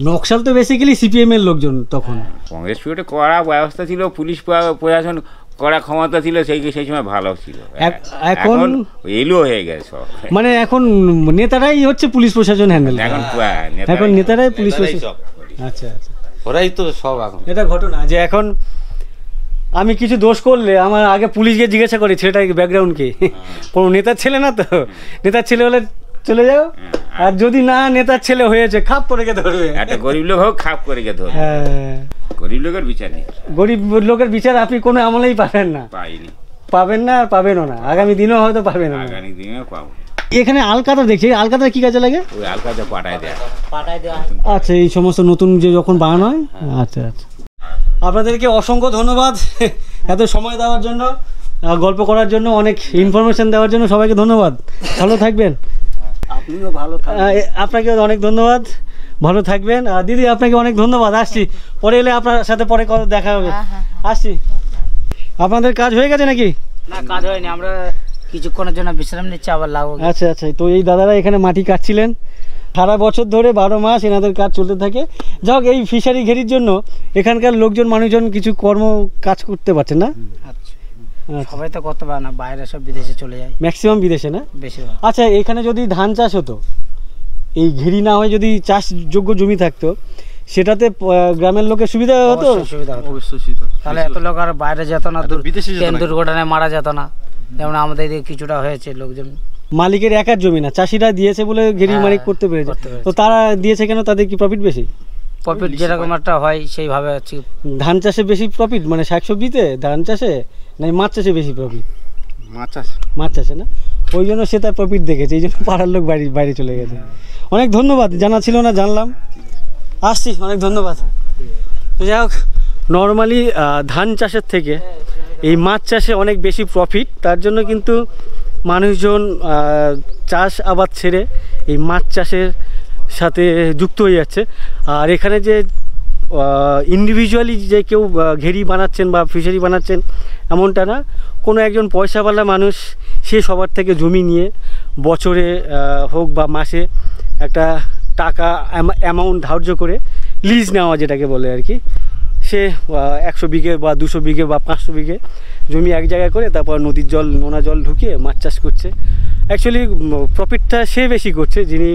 নকশাল তো বেসিক্যালি সিপিএম এর লোকজন তখন। কংগ্রেস পিরিয়ডে কড়া ব্যবস্থা ছিল, পুলিশ প্রশাসন কড়া ক্ষমতা ছিল, সেই সময় ভালো ছিল। এখন এলো হয়ে গেছে সব, মানে এখন নেতারাই হচ্ছে পুলিশ প্রশাসন হ্যান্ডেল। এখন নেতারাই পুলিশ প্রশাসন। আচ্ছা আচ্ছা, ওরাই তো সব এখন। এটা ঘটনা যে এখন আমি কিছু দোষ করলে আমার আগে পুলিশকে জিজ্ঞাসা করি ছেলেটা ব্যাকগ্রাউন্ড কি, কোনো নেতার ছেলে না তো, নেতার ছেলে হলে চলে যাও, আর যদি না নেতার ছেলে হয়েছে খাপ করে কে ধরবে, একটা গরিব লোক হোক খাপ করে কে ধরবে। হ্যাঁ, গরিব লোকের বিচার নেই, গরিব লোকের বিচার আপনি কোনো আমলেই পাবেন না, পাইনি, পাবেন না আর পাবেনও না, আগামী দিনেও হয়তো পাবেন না। আগামী দিনেও পাবো। এখানে আলকাতা দেখছি, আলকাতা কি কাজে লাগে? ওই আলকাতা পাঠায় দেয়। আচ্ছা, এই সমস্ত নতুন যে যখন বানানো হয়। আচ্ছা আচ্ছা, আপনাদেরকে অসংখ্য ধন্যবাদ এত সময় দেওয়ার জন্য, গল্প করার জন্য, অনেক ইনফরমেশন দেওয়ার জন্য সবাইকে ধন্যবাদ। ভালো থাকবেন। আপনিও ভালো থাকবেন। আপনাকে অনেক ধন্যবাদ, ভালো থাকবেন। আর দিদি আপনাকে অনেক ধন্যবাদ, আসছি পরে এলে আপনার সাথে পরে কথা দেখা হবে। আসছি। আপনাদের কাজ হয়ে গেছে নাকি? না, কাজ হয়নি, আমরা কিছুক্ষণের জন্য বিশ্রাম নিচ্ছি, আবার লাগবো। আচ্ছা আচ্ছা, তো এই দাদারা এখানে মাটি কাটছিলেন সারা বছর ধরে, 12 মাস এনাদের কাজ চলতে থাকে। যাক, এই ফিশারি ঘেরির জন্য এখানকার লোকজন মানুষজন কিছু কাজ করতে পারছেন না। সবাই তো করতে পারে না, বাইরে সব বিদেশে চলে যায়, ম্যাক্সিমাম বিদেশে না? বেশিরভাগ। আচ্ছা, এখানে যদি ধান চাষ হতো, এই ঘেরি না হয়ে যদি চাষযোগ্য জমি থাকতো, সেটাতে গ্রামের লোকের সুবিধা হতো। সুবিধা হতো অবশ্যই, তাহলে এত লোক আর বাইরে যেত না, ট্রেন দুর্ঘটনায় মারা যেত না, যেমন আমাদের এদিকে কিছুটা হয়েছে। লোকজন মালিকের একার জমি না, চাষিরা দিয়েছে বলে ঘেরি মালিক করতে পেরেছে। তো তারা দিয়েছে কেন? তাদের কি প্রফিট বেশি? প্রফিট যেরকম একটা হয় সেইভাবে। ধান চাষে বেশি প্রফিট, মানে শাকসবজিতে, ধান চাষে না মাছ চাষে বেশি প্রফিট? মাছ চাষে না, ওই জন্য সে তার প্রফিট দেখেছে, এই জন্য পাড়ার লোক বাইরে চলে গেছে। অনেক ধন্যবাদ, জানা ছিল না, জানলাম। আসছি, অনেক ধন্যবাদ। যাই হোক, নর্মালি ধান চাষের থেকে এই মাছ চাষে অনেক বেশি প্রফিট, তার জন্য কিন্তু মানুষজন চাষ আবাদ ছেড়ে এই মাছ চাষের সাথে যুক্ত হয়ে যাচ্ছে। আর এখানে যে ইন্ডিভিজুয়ালি যে কেউ ঘেরি বানাচ্ছেন বা ফিশারি বানাচ্ছেন এমনটা না, কোনো একজন পয়সাওয়ালা মানুষ সে সবার থেকে জমি নিয়ে বছরে হোক বা মাসে একটা টাকা অ্যামাউন্ট ধার্য করে লিজ নেওয়া যেটাকে বলে আর কি, সে 100 বিঘে বা 200 বিঘে বা 500 বিঘে জমি এক জায়গায় করে তারপর নদীর জল, নোনা জল ঢুকিয়ে মাছ চাষ করছে। অ্যাকচুয়ালি প্রফিটটা সে বেশি করছে যিনি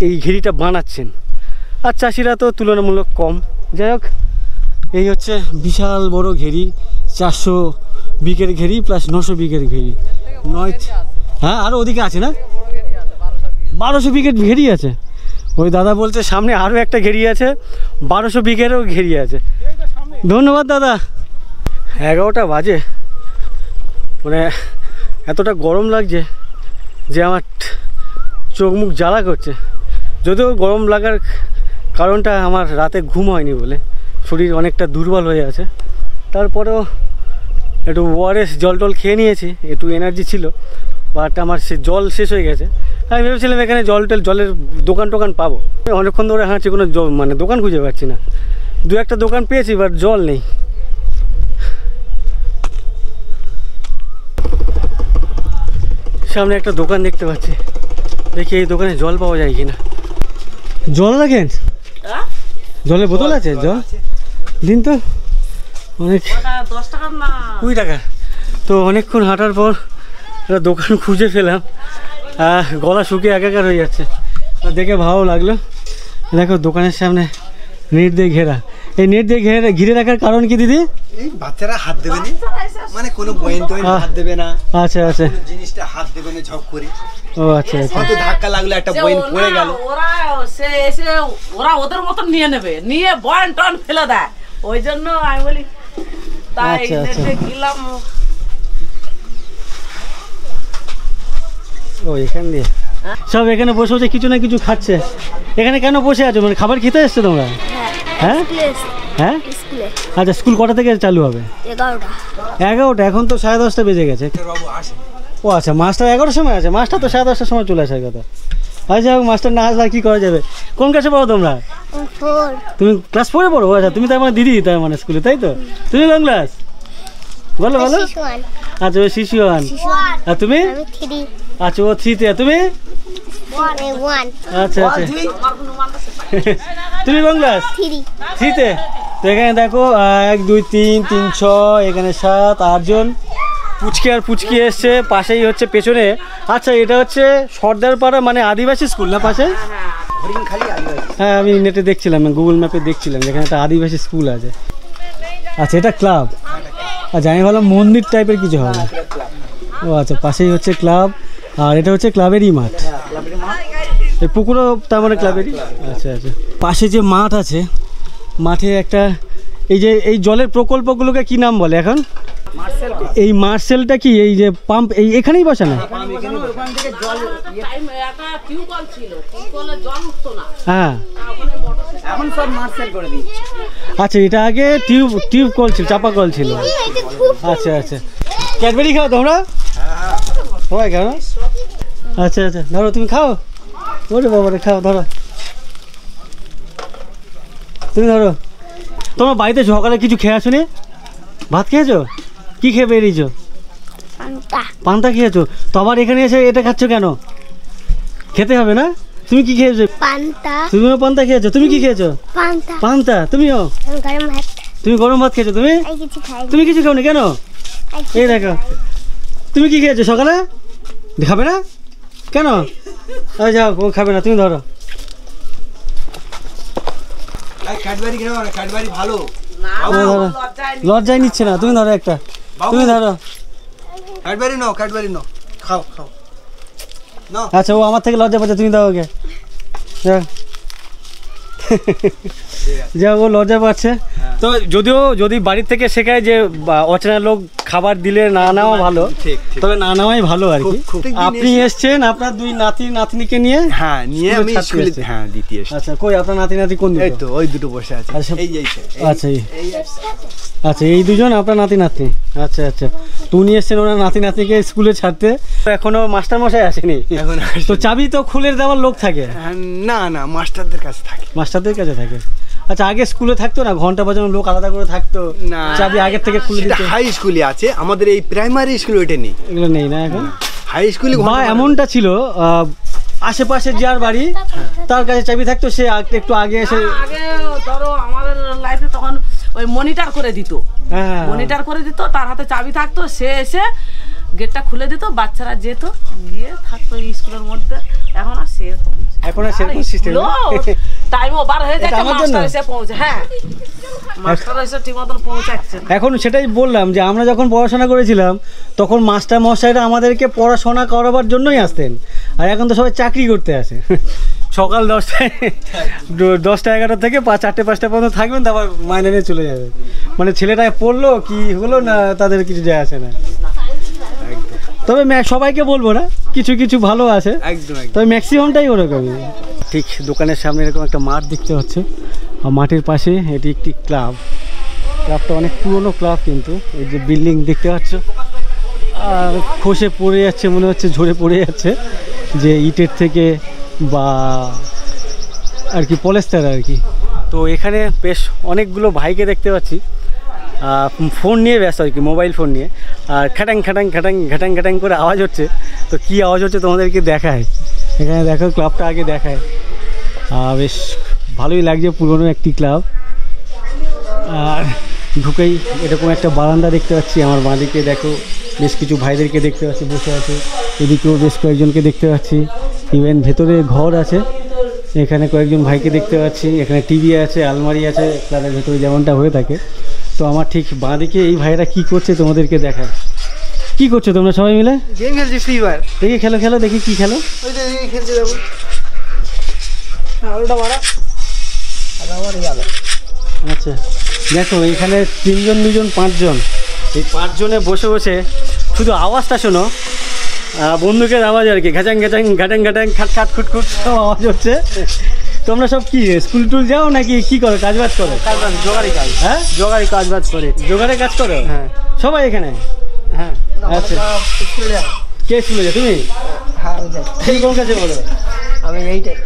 এই ঘেরিটা বানাচ্ছেন, আর চাষিরা তো তুলনামূলক কম। যাই হোক, এই হচ্ছে বিশাল বড় ঘেরি, 400 বিঘের ঘেরি প্লাস 900 বিঘের ঘেরি। হ্যাঁ, আরও ওদিকে আছে না, 1200 বিঘের ঘেরি আছে। ওই দাদা বলছে সামনে আরও একটা ঘেরি আছে, 1200 বিঘেরও ঘেরি আছে। ধন্যবাদ দাদা। 11টা বাজে, মানে এতটা গরম লাগছে যে আমার চোখ মুখ জ্বালা করছে। যদিও গরম লাগার কারণটা আমার রাতে ঘুম হয়নি বলে, শরীর অনেকটা দুর্বল হয়ে আছে। তারপরেও একটু ওআরএস জল খেয়ে নিয়েছি, একটু এনার্জি ছিল, বাট আমার সে জল শেষ হয়ে গেছে। আমি ভেবেছিলাম এখানে জলের দোকান পাবো, অনেকক্ষণ ধরে হাঁটছি, কোনো মানে দোকান খুঁজে পাচ্ছি না। 2-1টা দোকান পেয়েছি, বাট জল নেই। সামনে একটা দোকান দেখতে পাচ্ছি, দেখি এই দোকানে জল পাওয়া যায় কিনা। জল রাখেন? জলের বোতল আছে? জল দিন তো। অনেক 10 টাকা না 20 টাকা। তো অনেকক্ষণ হাঁটার পর একটা দোকান খুঁজে ফেলাম, গলা শুকিয়ে একাকার হয়ে যাচ্ছে, দেখে ভালো লাগলো। দেখো দোকানের সামনে নেট দিয়ে ঘেরা, এই নেট দিয়ে ঘিরে রাখার কারণ কি দিদি? এই বাচ্চারা হাত দেবে না, মানে কোনো বয়েন টয়েন হাত দেবে না। আচ্ছা আচ্ছা, জিনিসটা হাত দেবে না ঝপ করে। ও আচ্ছা আচ্ছা, হয়তো ধাক্কা লাগলো একটা বয়েন পড়ে গেল, ওরা সে এসে ওরা ওদের মতন নিয়ে নেবে, নিয়ে বয়েন টন ফেলে দেয়। ওই জন্য আমি বলি তাই নেটে গেলাম। ও এখান দিয়ে সব এখানে বসে বসে কিছু না কিছু খাচ্ছে। এখানে কেন বসে আছো, মানে খাবার খেতে এসছো তোমরা? হ্যাঁ হ্যাঁ, আচ্ছা স্কুল কটা থেকে চালু হবে? 11টা, এখন তো 10:30 বেজে গেছে। ও আচ্ছা, মাস্টার 11টার সময় আছে, মাস্টার তো 10:30টার সময় চলে আসার কথা। আচ্ছা মাস্টার না আসলে কি করা যাবে। কোন ক্লাসে পড়ো তোমরা? তুমি ক্লাস 4-এ পড়ো? আচ্ছা তুমি তার মানে দিদি তার মানে স্কুলে, তাই তো? তুমি কোন ক্লাস বলো বলো? আচ্ছা ও শিশু 1। আর তুমি? আচ্ছা ও 3-তে, তুমি? আচ্ছা আচ্ছা, তুমি কোন ক্লাস? 3-তে। তো এখানে দেখো 1 2 3 3 6, এখানে 7 8 জন। পুচকি আর পুচকি এসছে, পাশেই হচ্ছে পেছনে। আচ্ছা এটা হচ্ছে সর্দারপাড়া মানে আদিবাসী স্কুল না পাশে? হ্যাঁ আমি নেটে দেখছিলাম, গুগল ম্যাপে দেখছিলাম যেখানে একটা আদিবাসী স্কুল আছে। আচ্ছা এটা ক্লাব। আচ্ছা আমি ভাবলাম মন্দির টাইপের কিছু হবে। ও আচ্ছা, পাশেই হচ্ছে ক্লাব, আর এটা হচ্ছে ক্লাবেরই মাঠ। এই পুকুরও তার মানে ক্লাবেরই। আচ্ছা আচ্ছা, পাশে যে মাঠ আছে, মাঠে একটা এই যে এই জলের প্রকল্পগুলোকে কি নাম বলে এখন? এই মার্সেলটা কি এই যে পাম্প এই এখানেই বসে না? হ্যাঁ এখন সব মার্সেল করে দিচ্ছে। আচ্ছা এটা আগে টিউব কল ছিল, চাপা কল ছিল। আচ্ছা আচ্ছা, ক্যাডবেরি খাও তোমরা? সবাই খাও না? আচ্ছা আচ্ছা, ধরো তুমি খাও। ওরে বাবারে, খাও, ধরো তুমি ধরো। তোমার বাড়িতে সকালে কিছু খেয়ে আসো নি? ভাত খেয়েছো? কি খেয়ে বেরিয়েছো? পান্তা খেয়েছো? তো আবার এখানে এসে এটা খাচ্ছ কেন? খেতে হবে না? তুমি কি খেয়েছো? তুমিও পান্তা খেয়েছো? তুমি কি খেয়েছো? পান্তা। তুমিও? তুমি গরম ভাত খেয়েছো? তুমি কিছু খাও না কেন? এই দেখো, তুমি কি খেয়েছো সকালে? খাবে না কেন? যাও, ও খাবে না, তুমি ধরো। লজ্জায় নিচ্ছে না, তুমি ধরো একটা, তুমি ধরো। আচ্ছা ও আমার থেকে লজ্জা পাচ্ছে, তুমি দাও ওকে। যা ও লজ্জা পাচ্ছে। তো যদিও যদি বাড়ির থেকে শেখায় যে অচেনা লোক খাবার দিলে না নেওয়া ভালো, তবে না নেওয়াই ভালো আর কি। আপনি এসছেন আপনার 2 নাতি নাতনিকে নিয়ে? হ্যাঁ নিয়ে আমি স্কুলে দিতে এসেছি। আচ্ছা কই আপনার নাতি নাতি কোন দিকে? এই তো ওই দুটো বসে আছে। আচ্ছা আচ্ছা এই দুজন আপনার নাতি নাতনি। আচ্ছা আচ্ছা, তো উনি এসছেন ওনার নাতি নাতনিকে স্কুলে ছাড়তে। এখনো মাস্টার মশাই আসেনি? তো চাবি তো খুলে দেওয়ার লোক থাকে? না না, মাস্টারদের কাছে থাকে। মাস্টারদের কাছে থাকে। আচ্ছা আগে স্কুলে থাকতো না, ঘন্টা বাজানোর লোক আলাদা করে থাকতো? না, চাবি আগের থেকে খুলে দিতে। হাই স্কুলে আছে, আমাদের এই প্রাইমারি স্কুলে ওইটা নেই। এগুলো নেই না এখন? হাই স্কুলে বা এমনটা ছিল আশেপাশে যার বাড়ি তার কাছে চাবি থাকতো, সে একটু আগে এসে। আগে ধরো আমাদের লাইফে তখন ওই মনিটর করে দিত, মনিটর করে দিত, তার হাতে চাবি থাকতো, সে এসে গেটটা খুলে দিত, বাচ্চারা যেত, গিয়ে থাকতো স্কুলের মধ্যে। এখন আর সেরকম, এখন আর সেরকম সিস্টেম টাইম ওভার হয়ে যাচ্ছে, মাস্টার এসে পৌঁছে। হ্যাঁ মাস্টার এসে ঠিক মতন পৌঁছাচ্ছে। এখন সেটাই বললাম যে আমরা যখন পড়াশোনা করেছিলাম তখন মাস্টার মশাইরা আমাদেরকে পড়াশোনা করাবার জন্যই আসতেন, আর এখন তো সবাই চাকরি করতে আসে। সকাল 10টা 11টা থেকে 4টে 5টা পর্যন্ত থাকবেন, তারপর মাইনে নিয়ে চলে যাবে। মানে ছেলেটা পড়লো কি হলো না তাদের কিছু যায় আসে না। তবে সবাইকে বলবো না, কিছু কিছু ভালো আছে, তবে ম্যাক্সিমামটাই ওরকমই। ঠিক দোকানের সামনে এরকম একটা মাঠ দেখতে হচ্ছে, আর মাঠের পাশে এটি একটি ক্লাব। ক্লাবটা অনেক পুরনো ক্লাব, কিন্তু এই যে বিল্ডিং দেখতে পাচ্ছ আর খসে পড়ে যাচ্ছে, মনে হচ্ছে ঝরে পড়ে যাচ্ছে, যে ইটের থেকে বা আর কি পলেস্টার আর কি। তো এখানে বেশ অনেকগুলো ভাইকে দেখতে পাচ্ছি ফোন নিয়ে ব্যস্ত আর কি, মোবাইল ফোন নিয়ে, আর খাটাং খাটাং খাটাং ঘাটাং ঘাটাং করে আওয়াজ হচ্ছে। তো কী আওয়াজ হচ্ছে তোমাদেরকে দেখায়, এখানে দেখো ক্লাবটা আগে দেখায়। বেশ ভালোই লাগছে, পুরনো একটি ক্লাব। আর ঢুকেই এরকম একটা বারান্দা দেখতে পাচ্ছি, আমার বাঁদিকে দেখো বেশ কিছু ভাইদেরকে দেখতে পাচ্ছি বসে আছে, এদিকেও বেশ কয়েকজনকে দেখতে পাচ্ছি, ইভেন ভেতরে ঘর আছে। এখানে কয়েকজন ভাইকে দেখতে পাচ্ছি, এখানে টিভি আছে, আলমারি আছে ক্লাবের ভেতরে যেমনটা হয়ে থাকে। তো আমার ঠিক বাঁ দিকে এই ভাইরা কি করছে তোমাদেরকে দেখায়। কি করছো তোমরা সবাই মিলে? গেম খেলছি ফ্রি ফায়ার। দেখি খেলো খেলো, দেখি কি খেলো। ওই যে খেলছে দেখো, আলোটা মারা। আচ্ছা দেখো এখানে 3জন 2জন 5জন, এই 5 জনে বসে বসে শুধু আওয়াজটা শোনো, বন্দুকের আওয়াজ আর কি, ঘ্যাচাং ঘ্যাচাং ঘাটাং ঘাটাং খাট খাট খুটখুট সব আওয়াজ হচ্ছে। তোমরা সব কি স্কুল টুল যাও নাকি কি করো, কাজ বাজ করো? জোগাড়ি কাজ। হ্যাঁ জোগাড়ি কাজ বাজ করে। জোগাড়ে কাজ করো? হ্যাঁ সবাই এখানে? হ্যাঁ। আচ্ছা কে স্কুলে যাও তুমি? হ্যাঁ তুমি কোন কাছে বলো? আমি এইটাই।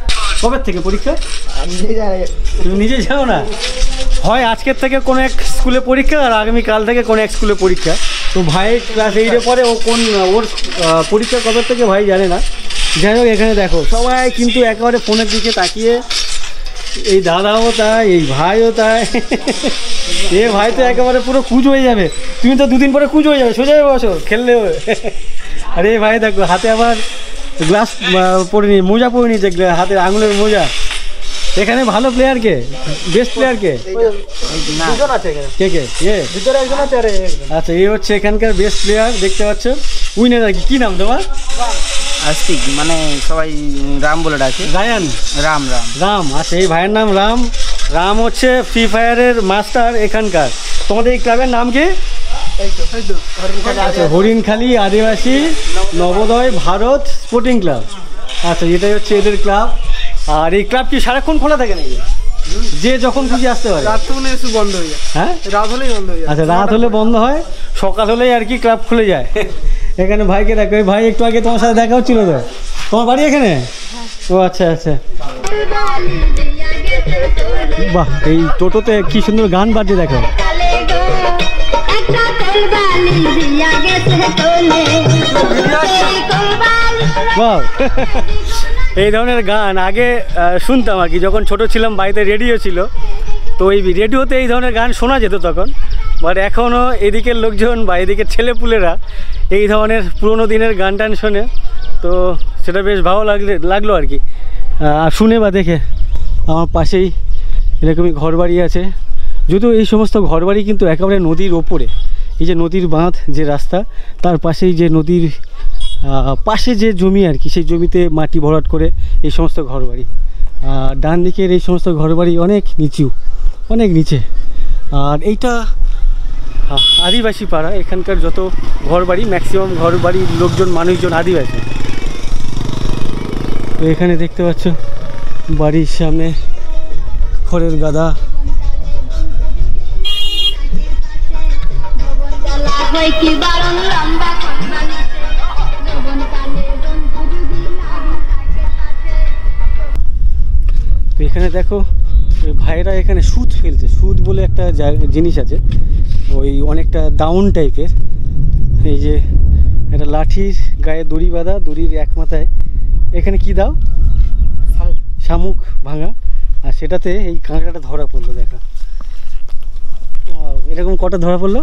কবে থেকে পরীক্ষা? আমি নিজে যাই। তুমি নিজে যাও না? হয় আজকের থেকে কোনো এক স্কুলে পরীক্ষা আর আগামীকাল থেকে কোনো এক স্কুলে পরীক্ষা। তো ভাই ক্লাস 8-এ পরে, ও কোন ওর পরীক্ষা কবে থেকে ভাই জানে না। যাই হোক এখানে দেখো সবাই কিন্তু একেবারে ফোনের দিকে তাকিয়ে, এই দাদাও তাই, এই ভাইও তাই। এ ভাই তো একেবারে পুরো কুচ হয়ে যাবে, তুমি তো 2 দিন পরে কুচ হয়ে যাবে, সোজা বসো খেললে। আরে ভাই দেখো হাতে আবার গ্লাস পরে নি, মোজা পরে নিয়েছে, হাতের আঙুলের মোজা। এখানে ভালো প্লেয়ার কে, বেস্ট প্লেয়ার কে? দুজন আছে এখানে। কে কে? ভিতরে একজন আছে আর একজন। আচ্ছা এই হচ্ছে এখানকার বেস্ট প্লেয়ার, দেখতে পাচ্ছ উইনার আর কি। কী নাম তোমার? আস্তিক, মানে সবাই রাম বলে ডাকে। রায়ান? রাম রাম রাম। আচ্ছা এই ভাইয়ের নাম রাম। রাম হচ্ছে ফ্রি ফায়ারের মাস্টার এখানকার। তোমাদের এই ক্লাবের নাম কি? আচ্ছা হরিণখালী আদিবাসী নবোদয় ভারত স্পোর্টিং ক্লাব। আচ্ছা এটাই হচ্ছে এদের ক্লাব। আর এই ক্লাব কি সারাক্ষণ খোলা থাকে নাকি? যে যখন খুশি আসতে পারে? রাত হলে একটু বন্ধ হয়ে যায়। হ্যাঁ রাত হলেই বন্ধ হয়ে যায়। আচ্ছা রাত হলে বন্ধ হয়, সকাল হলেই আর কি ক্লাব খুলে যায়। এখানে ভাইকে দেখো, এই ভাই একটু আগে তোমার সাথে দেখা হচ্ছিল তো। তোমার বাড়ি এখানে? ও আচ্ছা আচ্ছা। বাহ এই টোটোতে কি সুন্দর গান বাজছে দেখো। বাহ এই ধরনের গান আগে শুনতাম আর কি, যখন ছোট ছিলাম বাড়িতে রেডিও ছিল, তো এই রেডিওতে এই ধরনের গান শোনা যেত তখন। বাট এখনও এদিকের লোকজন বা এদিকের ছেলেপুলেরা এই ধরনের পুরোনো দিনের গান টান শোনে, তো সেটা বেশ ভালো লাগলো আর কি শুনে বা দেখে। আমার পাশেই এরকমই ঘরবাড়ি আছে, যদিও এই সমস্ত ঘরবাড়ি কিন্তু একেবারে নদীর ওপরে। এই যে নদীর বাঁধ, যে রাস্তা, তার পাশেই যে নদীর পাশে যে জমি আর কি, সেই জমিতে মাটি ভরাট করে এই সমস্ত ঘরবাড়ি। ডান দিকের এই সমস্ত ঘরবাড়ি অনেক নিচু, অনেক নিচে। আর এইটা আদিবাসী পাড়া, এখানকার যত ঘরবাড়ি ম্যাক্সিমাম ঘরবাড়ির লোকজন মানুষজন আদিবাসী। তো এখানে দেখতে পাচ্ছ বাড়ির সামনে খড়ের গাদা। তো এখানে দেখো ওই ভাইরা এখানে সুদ ফেলছে। সুদ বলে একটা জিনিস আছে, ওই অনেকটা দাউন টাইপের। এই যে একটা লাঠির গায়ে দড়ি বাঁধা, দড়ির এক মাথায় এখানে কি দাও, শামুক ভাঙা, আর সেটাতে এই কাঁকড়াটা ধরা পড়লো। দেখা এরকম কটা ধরা পড়লো?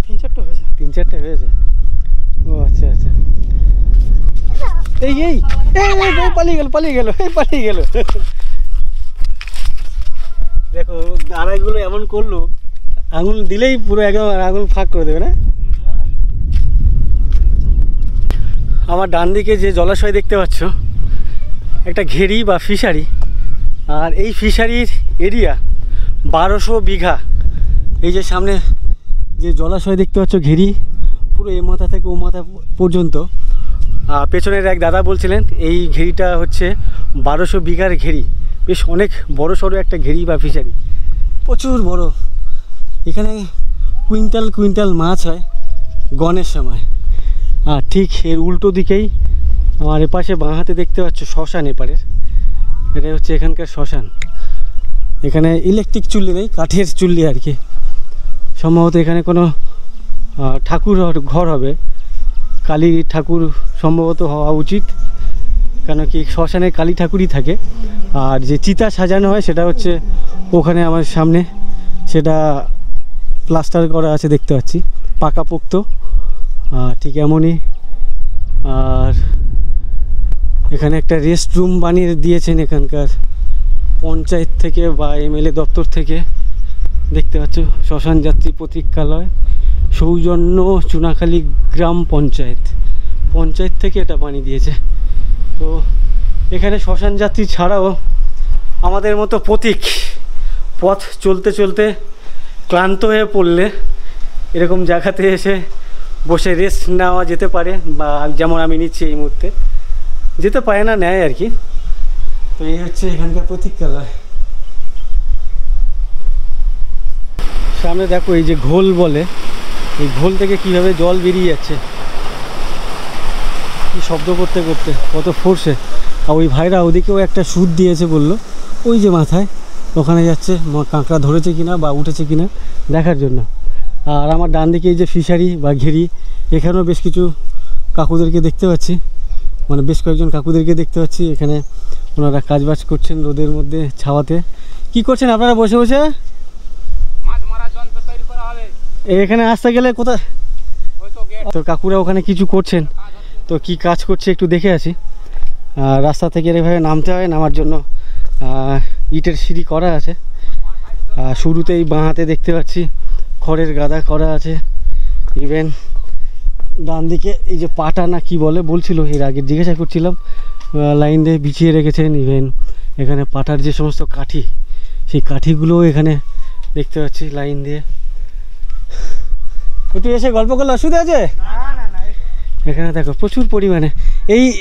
3-4টা হয়েছে। 3-4টা হয়েছে। ও আচ্ছা আচ্ছা। এই এই পালিয়ে গেল পালিয়ে গেল। দেখো আড়াইগুলো এমন করলো, আঙুল দিলেই পুরো একদম আঙুল ফাঁক করে দেবে না। আমার ডান দিকে যে জলাশয় দেখতে পাচ্ছ, একটা ঘেরি বা ফিশারি। আর এই ফিশারির এরিয়া 1200 বিঘা। এই যে সামনে যে জলাশয় দেখতে পাচ্ছ, ঘেরি পুরো এ মাথা থেকে ও মাথা পর্যন্ত। পেছনের এক দাদা বলছিলেন এই ঘেরিটা হচ্ছে 1200 বিঘার ঘেরি। বেশ অনেক বড় সড়ো একটা ঘেরি বা ফিশারি, প্রচুর বড়। এখানে কুইন্টাল কুইন্টাল মাছ হয় গণের সময়। আর ঠিক এর উল্টো দিকেই আমার এপাশে বাঁ হাতে দেখতে পাচ্ছ শ্মশান এপারের। এটা হচ্ছে এখানকার শ্মশান। এখানে ইলেকট্রিক চুল্লি নেই, কাঠের চুল্লি আর কি। সম্ভবত এখানে কোনো ঠাকুর ঘর হবে, কালী ঠাকুর সম্ভবত হওয়া উচিত, কেন কি শ্মশানে কালী ঠাকুরই থাকে। আর যে চিতা সাজানো হয় সেটা হচ্ছে ওখানে আমার সামনে, সেটা প্লাস্টার করা আছে দেখতে পাচ্ছি, পাকাপোক্ত। ঠিক এমনই। আর এখানে একটা রেস্ট রুম বানিয়ে দিয়েছেন এখানকার পঞ্চায়েত থেকে বা এমএলএ দপ্তর থেকে। দেখতে পাচ্ছ শ্মশান যাত্রী প্রতীক্ষালয়, সৌজন্য চুনাখালী গ্রাম পঞ্চায়েত থেকে এটা বানিয়ে দিয়েছে। তো এখানে শ্মশান যাত্রী ছাড়াও আমাদের মতো পথিক পথ চলতে চলতে ক্লান্ত হয়ে পড়লে এরকম জায়গাতে এসে বসে রেস্ট নেওয়া যেতে পারে, বা যেমন আমি নিচ্ছি এই মুহূর্তে, যেতে পারে না, নেয় আর কি। তো এই হচ্ছে এখানকার প্রতীক্ষালয়। সামনে দেখো এই যে ঘোল বলে, এই ঘোল থেকে কিভাবে জল বেরিয়ে যাচ্ছে, কি শব্দ করতে করতে, কত ফোর্সে। আর ওই ভাইরা ওদিকেও একটা সুদ দিয়েছে বললো, ওই যে মাথায় ওখানে যাচ্ছে, কাঁকড়া ধরেছে কিনা বা উঠেছে কিনা দেখার জন্য। আর আমার ডান দিকে এই যে ফিশারি বা ঘেরি, এখানেও বেশ কিছু কাকুদেরকে দেখতে পাচ্ছি, মানে বেশ কয়েকজন কাকুদেরকে দেখতে পাচ্ছি। এখানে ওনারা কাজবাজ করছেন রোদের মধ্যে, ছাওয়াতে। কি করছেন আপনারা বসে বসে? এখানে আসতে গেলে কোথায়? তো কাকুরা ওখানে কিছু করছেন, তো কি কাজ করছে একটু দেখে আসি। রাস্তা থেকে এভাবে নামতে হয়, নামার জন্য ইটের সিঁড়ি করা আছে। শুরুতেই বাঁ হাতে দেখতে পাচ্ছি খড়ের গাদা করা আছে। ইভেন ডান দিকে এই যে পাটা না কি বলে বলছিল, এর আগে জিজ্ঞাসা করছিলাম, লাইন দিয়ে বিছিয়ে রেখেছেন। ইভেন এখানে পাটার যে সমস্ত কাঠি, সেই কাঠিগুলোও এখানে দেখতে পাচ্ছি লাইন দিয়ে। একটু এসে গল্প করলে অসুবিধা আছে? এখানে দেখো প্রচুর পরিমাণে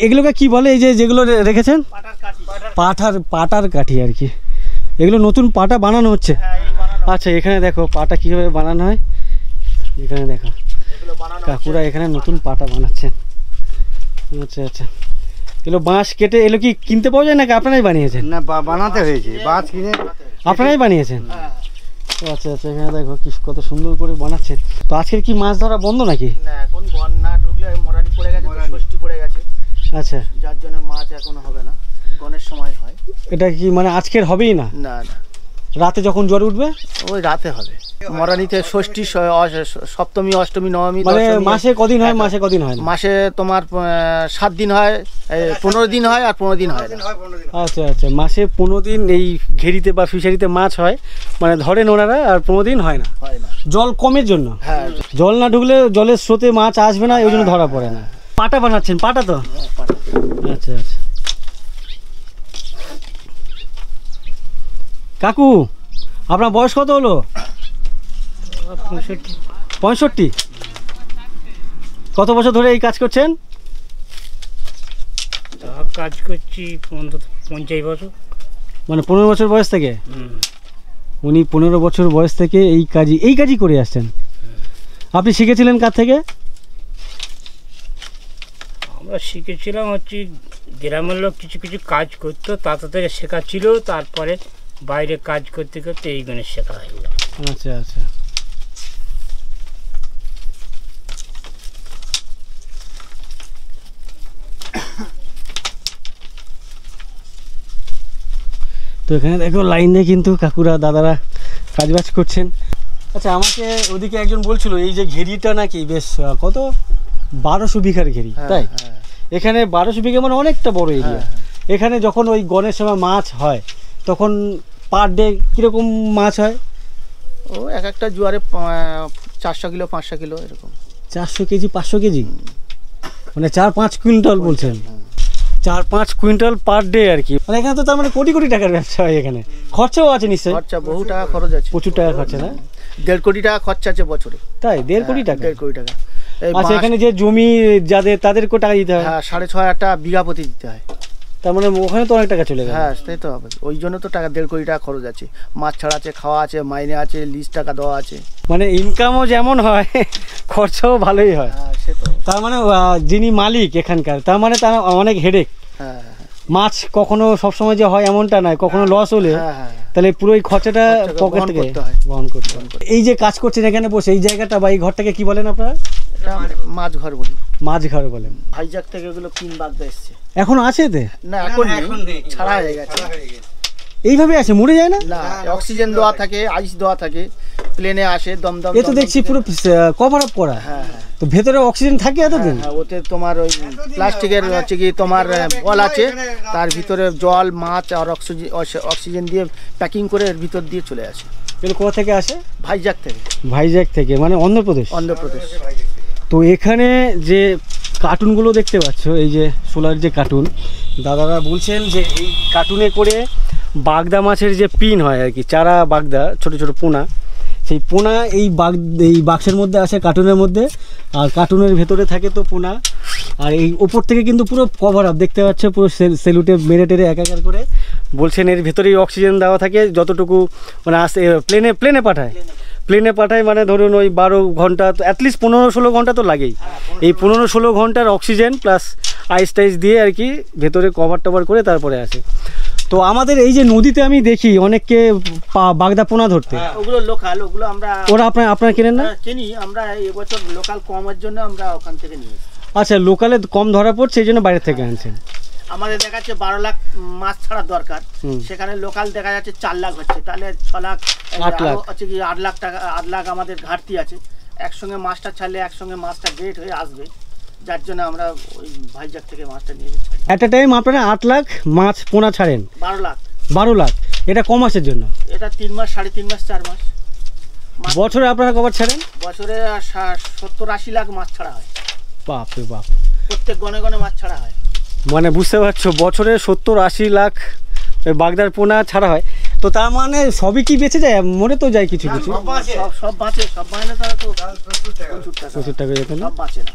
এগুলোকে কি বলে, এই যে যেগুলো রেখেছেন পাটার কাঠি আর কি। এগুলো নতুন পাটা বানানো হচ্ছে। আচ্ছা, এখানে দেখো পাটা কীভাবে বানানো হয়। এখানে দেখো কাকুরা এখানে নতুন পাটা বানাচ্ছেন। আচ্ছা আচ্ছা, এগুলো বাঁশ কেটে এগুলো কি কিনতে পাওয়া যায় নাকি আপনারাই বানিয়েছেন? না, বানাতে হয়েছে, বাঁশ কিনে আপনারাই বানিয়েছেন? আচ্ছা আচ্ছা, এখানে দেখো কি কত সুন্দর করে বানাচ্ছেন। তো আজকের কি মাছ ধরা বন্ধ নাকি? না, এখন গন্না ঢুকলে মরানি পড়ে গেছে, ষষ্ঠী পড়ে গেছে। আচ্ছা, যার জন্য মাছ এখন হবে না, গনের সময় হয়। এটা কি মানে আজকের হবেই না? না না, রাতে যখন জ্বর উঠবে ওই রাতে হবে। মরানিতে ষষ্ঠী, সপ্তমী, অষ্টমী, নবমী, মানে মাসে কদিন হয়? মাসে কদিন হয়? মাসে তোমার 7 দিন হয়, 15 দিন হয়, আর 15 দিন হয় না। আচ্ছা আচ্ছা, মাসে 15 দিন এই ঘেরিতে বা ফিশারিতে মাছ হয়, মানে ধরেন ওনারা, আর 15 দিন হয় না। জল কমের জন্য? হ্যাঁ, জল না ঢুকলে জলের স্রোতে মাছ আসবে না, এই জন্য ধরা পড়ে না। পাটা বানাচ্ছেন? পাটা তো? আচ্ছা আচ্ছা। কাকু, আপনার বয়স কত হলো? 65। কত বছর ধরে এই কাজ করছেন? কাজ করছি 50 বছর। মানে 15 বছর বয়স থেকে? উনি 15 বছর বয়স থেকে এই কাজই করে আসছেন। আপনি শিখেছিলেন কার থেকে? আমরা শিখেছিলাম হচ্ছে গ্রামের লোক কিছু কিছু কাজ করতো, তাতে থেকে শেখা ছিল। তারপরে বাইরে কাজ করতে করতে এই গণেশ শেখা হয়ে গেল। আচ্ছা আচ্ছা। তো এখানে দেখো লাইন দিয়ে কিন্তু কাকুরা দাদারা কাজবাজ করছেন। আচ্ছা, আমাকে ওদিকে একজন বলছিল এই যে ঘেরিটা নাকি বেশ কত 1200 বিঘার ঘেরি, তাই? এখানে 1200 বিঘা মানে অনেকটা বড় এরিয়া। এখানে যখন ওই গণের সময় মাছ হয় তখন পার ডে কীরকম মাছ হয়? ও এক একটা জোয়ারে 400 কিলো 500 কিলো এরকম। 400 কেজি 500 কেজি, মানে 4-5 কুইন্টাল বলছেন? 4-5 কুইন্টাল পার ডে আর কি। মানে এখানে তো তার মানে কোটি কোটি টাকার ব্যবসা হয়। এখানে খরচাও আছে নিশ্চয়ই? খরচা বহু টাকা খরচ আছে, প্রচুর টাকা খরচা না? 1.5 কোটি টাকা খরচা আছে বছরে। তাই? 1.5 কোটি টাকা? 1.5 কোটি টাকা। আচ্ছা, এখানে যে জমি যাদের তাদেরকেও টাকা দিতে হয়? হ্যাঁ, 6.5 টাকা বিঘা প্রতি দিতে হয়। তার মানে ওখানে তো অনেক টাকা চলে গেল। হ্যাঁ, সেই তো হবে। ওই জন্য তো টাকা 1.5 কোটি টাকা খরচ আছে। মাছ ছাড়া আছে, খাওয়া আছে, মাইনে আছে, লিজ টাকা দেওয়া আছে। মানে ইনকামও যেমন হয় খরচাও ভালোই হয়। হ্যাঁ, সে তো। তার মানে যিনি মালিক এখানকার, তার মানে তার অনেক হেডেক। হ্যাঁ, মাছ কখনো সবসময় যে হয় এমনটা নয়, কখনো লস হলে তাহলে পুরো এই খরচাটা পকেট থেকে বহন করতে হয়। এই যে কাজ করছেন এখানে বসে, এই জায়গাটা বা এই ঘরটাকে কি বলেন আপনারা? এটা মাছ ঘর বলি। মাছ ঘর বলেন। ভাইজাগ থেকে এগুলো 3 বাগদা এসছে। এখনো আছে এতে? না, এখন নেই, ছাড়া হয়ে গেছে। এইভাবে আছে, মরে যায় না? না, অক্সিজেন দেওয়া থাকে, আইস দেওয়া থাকে, প্লেনে আসে দমদম। এ তো দেখছি পুরো কভার আপ করা। হ্যাঁ তো ভেতরে অক্সিজেন থাকে এতদিন? হ্যাঁ, ওতে তোমার ওই প্লাস্টিকের হচ্ছে কি তোমার বল আছে, তার ভিতরে জল মাছ আর অক্সিজেন দিয়ে প্যাকিং করে এর ভিতর দিয়ে চলে আসে। এগুলো কোথা থেকে আসে? ভাইজ্যাক থেকে। ভাইজ্যাক থেকে, মানে অন্ধ্রপ্রদেশ? অন্ধ্রপ্রদেশ। তো এখানে যে কার্টুনগুলো দেখতে পাচ্ছ, এই যে সোলার যে কার্টুন, দাদারা বলছেন যে এই কার্টুনে করে বাগদা মাছের যে পিন হয় আর কি, চারা বাগদা, ছোট ছোট পোনা, সেই পোনা এই বাক্সের মধ্যে আসে, কার্টুনের মধ্যে। আর কার্টুনের ভেতরে থাকে তো পোনা, আর এই ওপর থেকে কিন্তু পুরো কভার আপ দেখতে পাচ্ছ, পুরো সেলুটে মেরে টেরে একাকার করে। বলছেন এর ভেতরেই অক্সিজেন দেওয়া থাকে, যতটুকু মানে আসে প্লেনে পাঠায় মানে ধরুন ওই 12 ঘন্টা, অ্যাটলিস্ট 15-16 ঘন্টা তো লাগেই। এই 15-16 ঘন্টার অক্সিজেন প্লাস আইস টাইস দিয়ে আর কি ভেতরে কভার টভার করে তারপরে আসে। তো আমাদের এই যে নদীতে আমি দেখি অনেককে বাগদা পোনা ধরতে, ওগুলো লোকাল, ওগুলো আমরা ওরা আপনারা কেনেন না? কিনি আমরা, এবছর লোকাল কমের জন্য আমরা ওখান থেকে নিয়ে এসেছি। আচ্ছা, লোকালে কম ধরা পড়ছে এই জন্য বাইরে থেকে আনছেন। আমাদের দেখা যাচ্ছে 12 লাখ মাছ ছাড়া দরকার, সেখানে লোকাল দেখা যাচ্ছে 4 লাখ হচ্ছে, তাহলে 6 লাখ 8 লাখ হচ্ছে কি 8 লাখ টাকা, 8 লাখ আমাদের ঘাটতি আছে। একসঙ্গে মাছটা ছাড়লে একসঙ্গে মাছটা গ্রেট হয়ে আসবে, যার জন্য আমরা ওই ভাইজ্যাক থেকে মাছটা নিয়ে এসেছি। এট এ টাইম আপনারা 8 লাখ মাছ পোনা ছাড়েন? 12 লাখ। এটা কম মাসের জন্য? এটা 3 মাস, 3.5 মাস, 4 মাস। বছরে আপনারা কবার ছাড়েন? বছরে 70-80 লাখ মাছ ছাড়া হয়। বাপ রে বাপ, প্রত্যেক গনে গনে মাছ ছাড়া হয়। মানে বুঝতে পারছো, বছরে 70-80 লাখ ওই বাগদার পোনা ছাড়া হয়। তো তার মানে সবই কি বেঁচে যায়? মরে তো যায় কিছু কিছু? সব বাঁচে, সব বাঁচে না, তারা তো প্রচুর টাকা যেত না। সব বাঁচে না।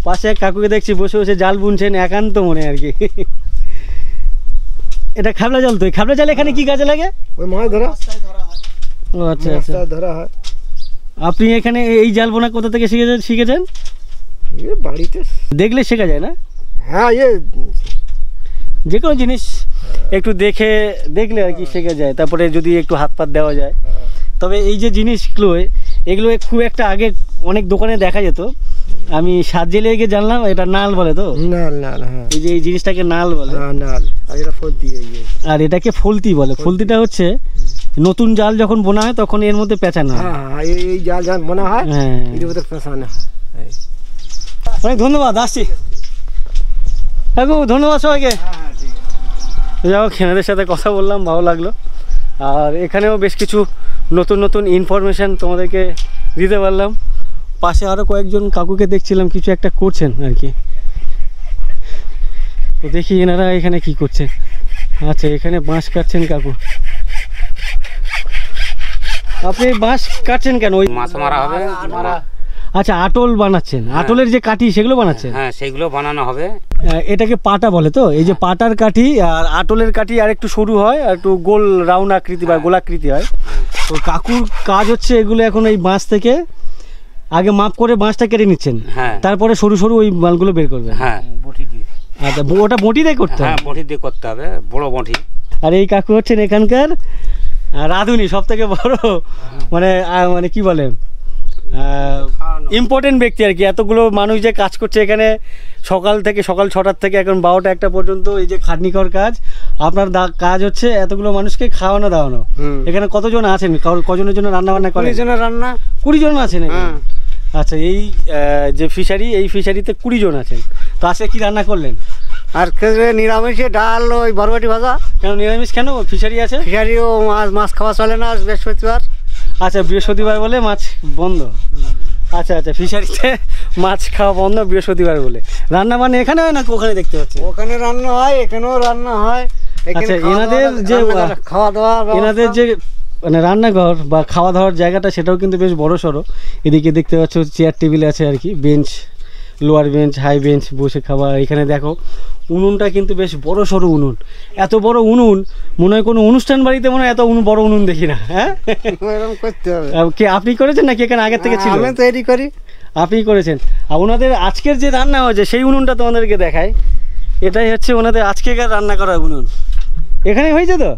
পাশে এক কাকুকে দেখছি বসে বসে জাল বুনছেন, একান্ত মনে আর কি। এটা খাবলা জাল? তো এই খাবলা জাল এখানে কি কাজে লাগে? ওই মাছ ধরা। ও আচ্ছা আচ্ছা, ধরা হয়। আপনি এখানে এই জাল বোনা কোথা থেকে শিখেছেন? বাড়িতে দেখলে শেখা যায় না? হ্যাঁ, যে কোনো জিনিস একটু দেখলে আর কি শেখা যায়, তারপরে যদি একটু হাত পাত দেওয়া যায়। তবে এই যে জিনিসগুলো, এগুলো খুব একটা আগে অনেক দোকানে দেখা যেত, আমি সাজিয়ে গিয়ে জানলাম এটা নাল বলে। তো নাল, হ্যাঁ, এই যে এই জিনিসটাকে নাল বলে। নাল, আর এটা ফলতি, আর এটাকে ফলতি বলে। ফলতিটা হচ্ছে নতুন জাল যখন বোনা হয় তখন এর মধ্যে পেঁচানো হয়। হ্যাঁ, এই জাল বোনা হয়, এর মধ্যে পেঁচানো হয়। অনেক ধন্যবাদ, আসছি কাকু, ধন্যবাদ সবাইকে। যাই হোক, এনাদের সাথে কথা বললাম, ভালো লাগলো। আর এখানেও বেশ কিছু নতুন নতুন ইনফরমেশান তোমাদেরকে দিতে পারলাম। পাশে আরও কয়েকজন কাকুকে দেখছিলাম কিছু একটা করছেন আর কি। তো দেখি এনারা এখানে কি করছেন। আচ্ছা, এখানে বাঁশ কাটছেন কাকু। আপনি বাঁশ কাটছেন কেন? ওই মাছ মারা হবে। আচ্ছা, আটল বানাচ্ছেন? আটলের যে কাঠি সেগুলো বানাচ্ছেন? হ্যাঁ, সেগুলো বানানো হবে। এটাকে পাটা বলে। তো এই যে পাটার কাঠি আর আটলের কাঠি আর একটু সরু হয়, আর একটু গোল রাউন্ড আকৃতি বা গোলাকৃতি হয়। তো কাকুর কাজ হচ্ছে এগুলো এখন এই বাঁশ থেকে আগে মাপ করে বাঁশটা কেটে নিচ্ছেন, তারপরে সরু সরু ওই মালগুলো বের করবেন। হ্যাঁ, বটি দিয়ে। আচ্ছা, ওটা বটি দিয়ে করতে হবে? হ্যাঁ, বটি দিয়ে করতে হবে, বড় বটি। আর এই কাকু হচ্ছেন এখানকার রাঁধুনি, সব থেকে বড় মানে কি বলে ইম্পর্টেন্ট ব্যক্তি আর কি। এতগুলো মানুষ যে কাজ করছে এখানে, সকাল 6টার থেকে এখন 12টা-1টা পর্যন্ত, এই যে খাটনিকর কাজ। আপনার কাজ হচ্ছে এতগুলো মানুষকে খাওয়ানো দাওয়ানো। এখানে কতজন আছেন? কজনের জন্য রান্না বান্না করেন? 20 জনের রান্না। 20 জন আছেন এখানে? আচ্ছা, এই যে ফিশারি, এই ফিশারিতে 20 জন আছেন। তো আজকে কি রান্না করলেন? আর নিরামিষে ডাল, ওই বরবটি ভাজা। কেন নিরামিষ? কেন? ফিশারি আছে? ফিশারিও মাছ খাওয়া চলে না বৃহস্পতিবার। আচ্ছা, বৃহস্পতিবার বলে মাছ বন্ধ। আচ্ছা আচ্ছা, ফিশারিতে মাছ খাওয়া বন্ধ বৃহস্পতিবার বলে। রান্না বান্না এখানে হয় না ওখানে দেখতে পাচ্ছি? ওখানে রান্না হয়, এখানেও রান্না হয়। আচ্ছা, এনাদের যে খাওয়া দাওয়া, এনাদের যে মানে রান্নাঘর বা খাওয়া দাওয়ার জায়গাটা, সেটাও কিন্তু বেশ বড় সড়ো। এদিকে দেখতে পাচ্ছ চেয়ার টেবিল আছে আর কি, bench, lower bench, high bench, বসে খাওয়া। এখানে দেখো উনুনটা কিন্তু বেশ বড় সড়ো উনুন। এত বড় উনুন মনে হয় কোনো অনুষ্ঠান বাড়িতে মনে হয় এত বড় উনুন দেখি না। হ্যাঁ, এরকম করতে হবে। কে আপনি করেছেন নাকি এখানে আগের থেকে ছিল? আমি তৈরি করি। আপনি করেছেন। আর ওনাদের আজকের যে রান্না হয়েছে সেই উনুনটা তোমাদেরকে দেখায়। এটাই হচ্ছে ওনাদের আজকেকার রান্না করা উনুন। এখানে হয়েছে তো?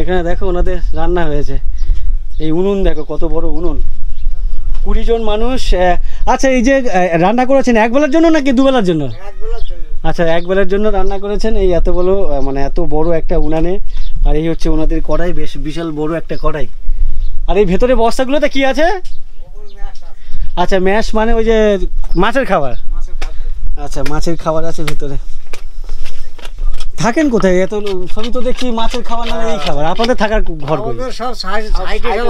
এখানে দেখো ওনাদের রান্না হয়েছে। এই উনুন দেখো কত বড় উনুন, 20 জন মানুষ। আচ্ছা, এই যে রান্না করেছেন একবেলার জন্য নাকি দুবেলার জন্য? আচ্ছা, একবেলার জন্য রান্না করেছেন এই এত বড় এত বড় একটা উনানে। আর এই হচ্ছে ওনাদের কড়াই, বেশ বিশাল বড় একটা কড়াই। আর এই ভেতরে বস্তাগুলোতে কি আছে? আচ্ছা ম্যাশ মানে ওই যে মাছের খাবার। আচ্ছা মাছের খাবার আছে ভিতরে। থাকেন কোথায়? এত সবই তো দেখছি মাছের খাবার নামে এই খাবার। আপনাদের থাকার ঘর কই? সব সাইডে সব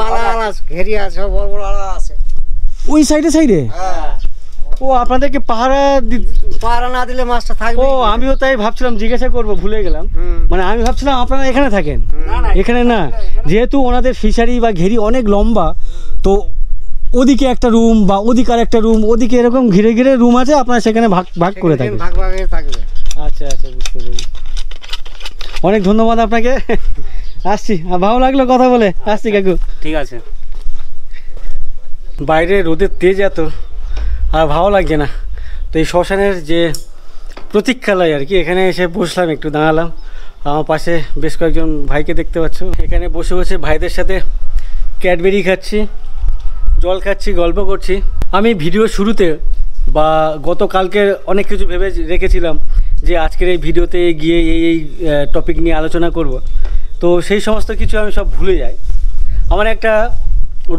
আলাদা ঘেরি আছে, সব বড় বড় আলাদা আছে ওই সাইডে সাইডে। ও আপনাদেরকে পাহারা না দিলে মাছটা থাকবে। ও আমিও তাই ভাবছিলাম, জিজ্ঞাসা করব ভুলে গেলাম। মানে আমি ভাবছিলাম আপনারা এখানে থাকেন। এখানে না, যেহেতু ওনাদের ফিশারি বা ঘেরি অনেক লম্বা, তো ওদিকে একটা রুম বা ওদিকে আর একটা রুম, ওদিকে এরকম ঘিরে ঘিরে রুম আছে, আপনারা সেখানে ভাগ ভাগ করে থাকেন। ভাগ ভাগে থাকবে। আচ্ছা আচ্ছা, বুঝতে পেরেছি। অনেক ধন্যবাদ আপনাকে। আসছি, ভালো লাগলো কথা বলে। আসছি কাকু। ঠিক আছে। বাইরে রোদের তেজ এত, আর ভালো লাগছে না। তো এই শ্মশানের যে প্রতীক্ষালয় আর কি, এখানে এসে বসলাম, একটু দাঁড়ালাম। আমার পাশে বেশ কয়েকজন ভাইকে দেখতে পাচ্ছ। এখানে বসে বসে ভাইদের সাথে ক্যাডবেরি খাচ্ছি, জল খাচ্ছি, গল্প করছি। আমি ভিডিও শুরুতে বা গতকালকে অনেক কিছু ভেবে রেখেছিলাম যে আজকের এই ভিডিওতে গিয়ে এই টপিক নিয়ে আলোচনা করব। তো সেই সমস্ত কিছু আমি সব ভুলে যাই। আমার একটা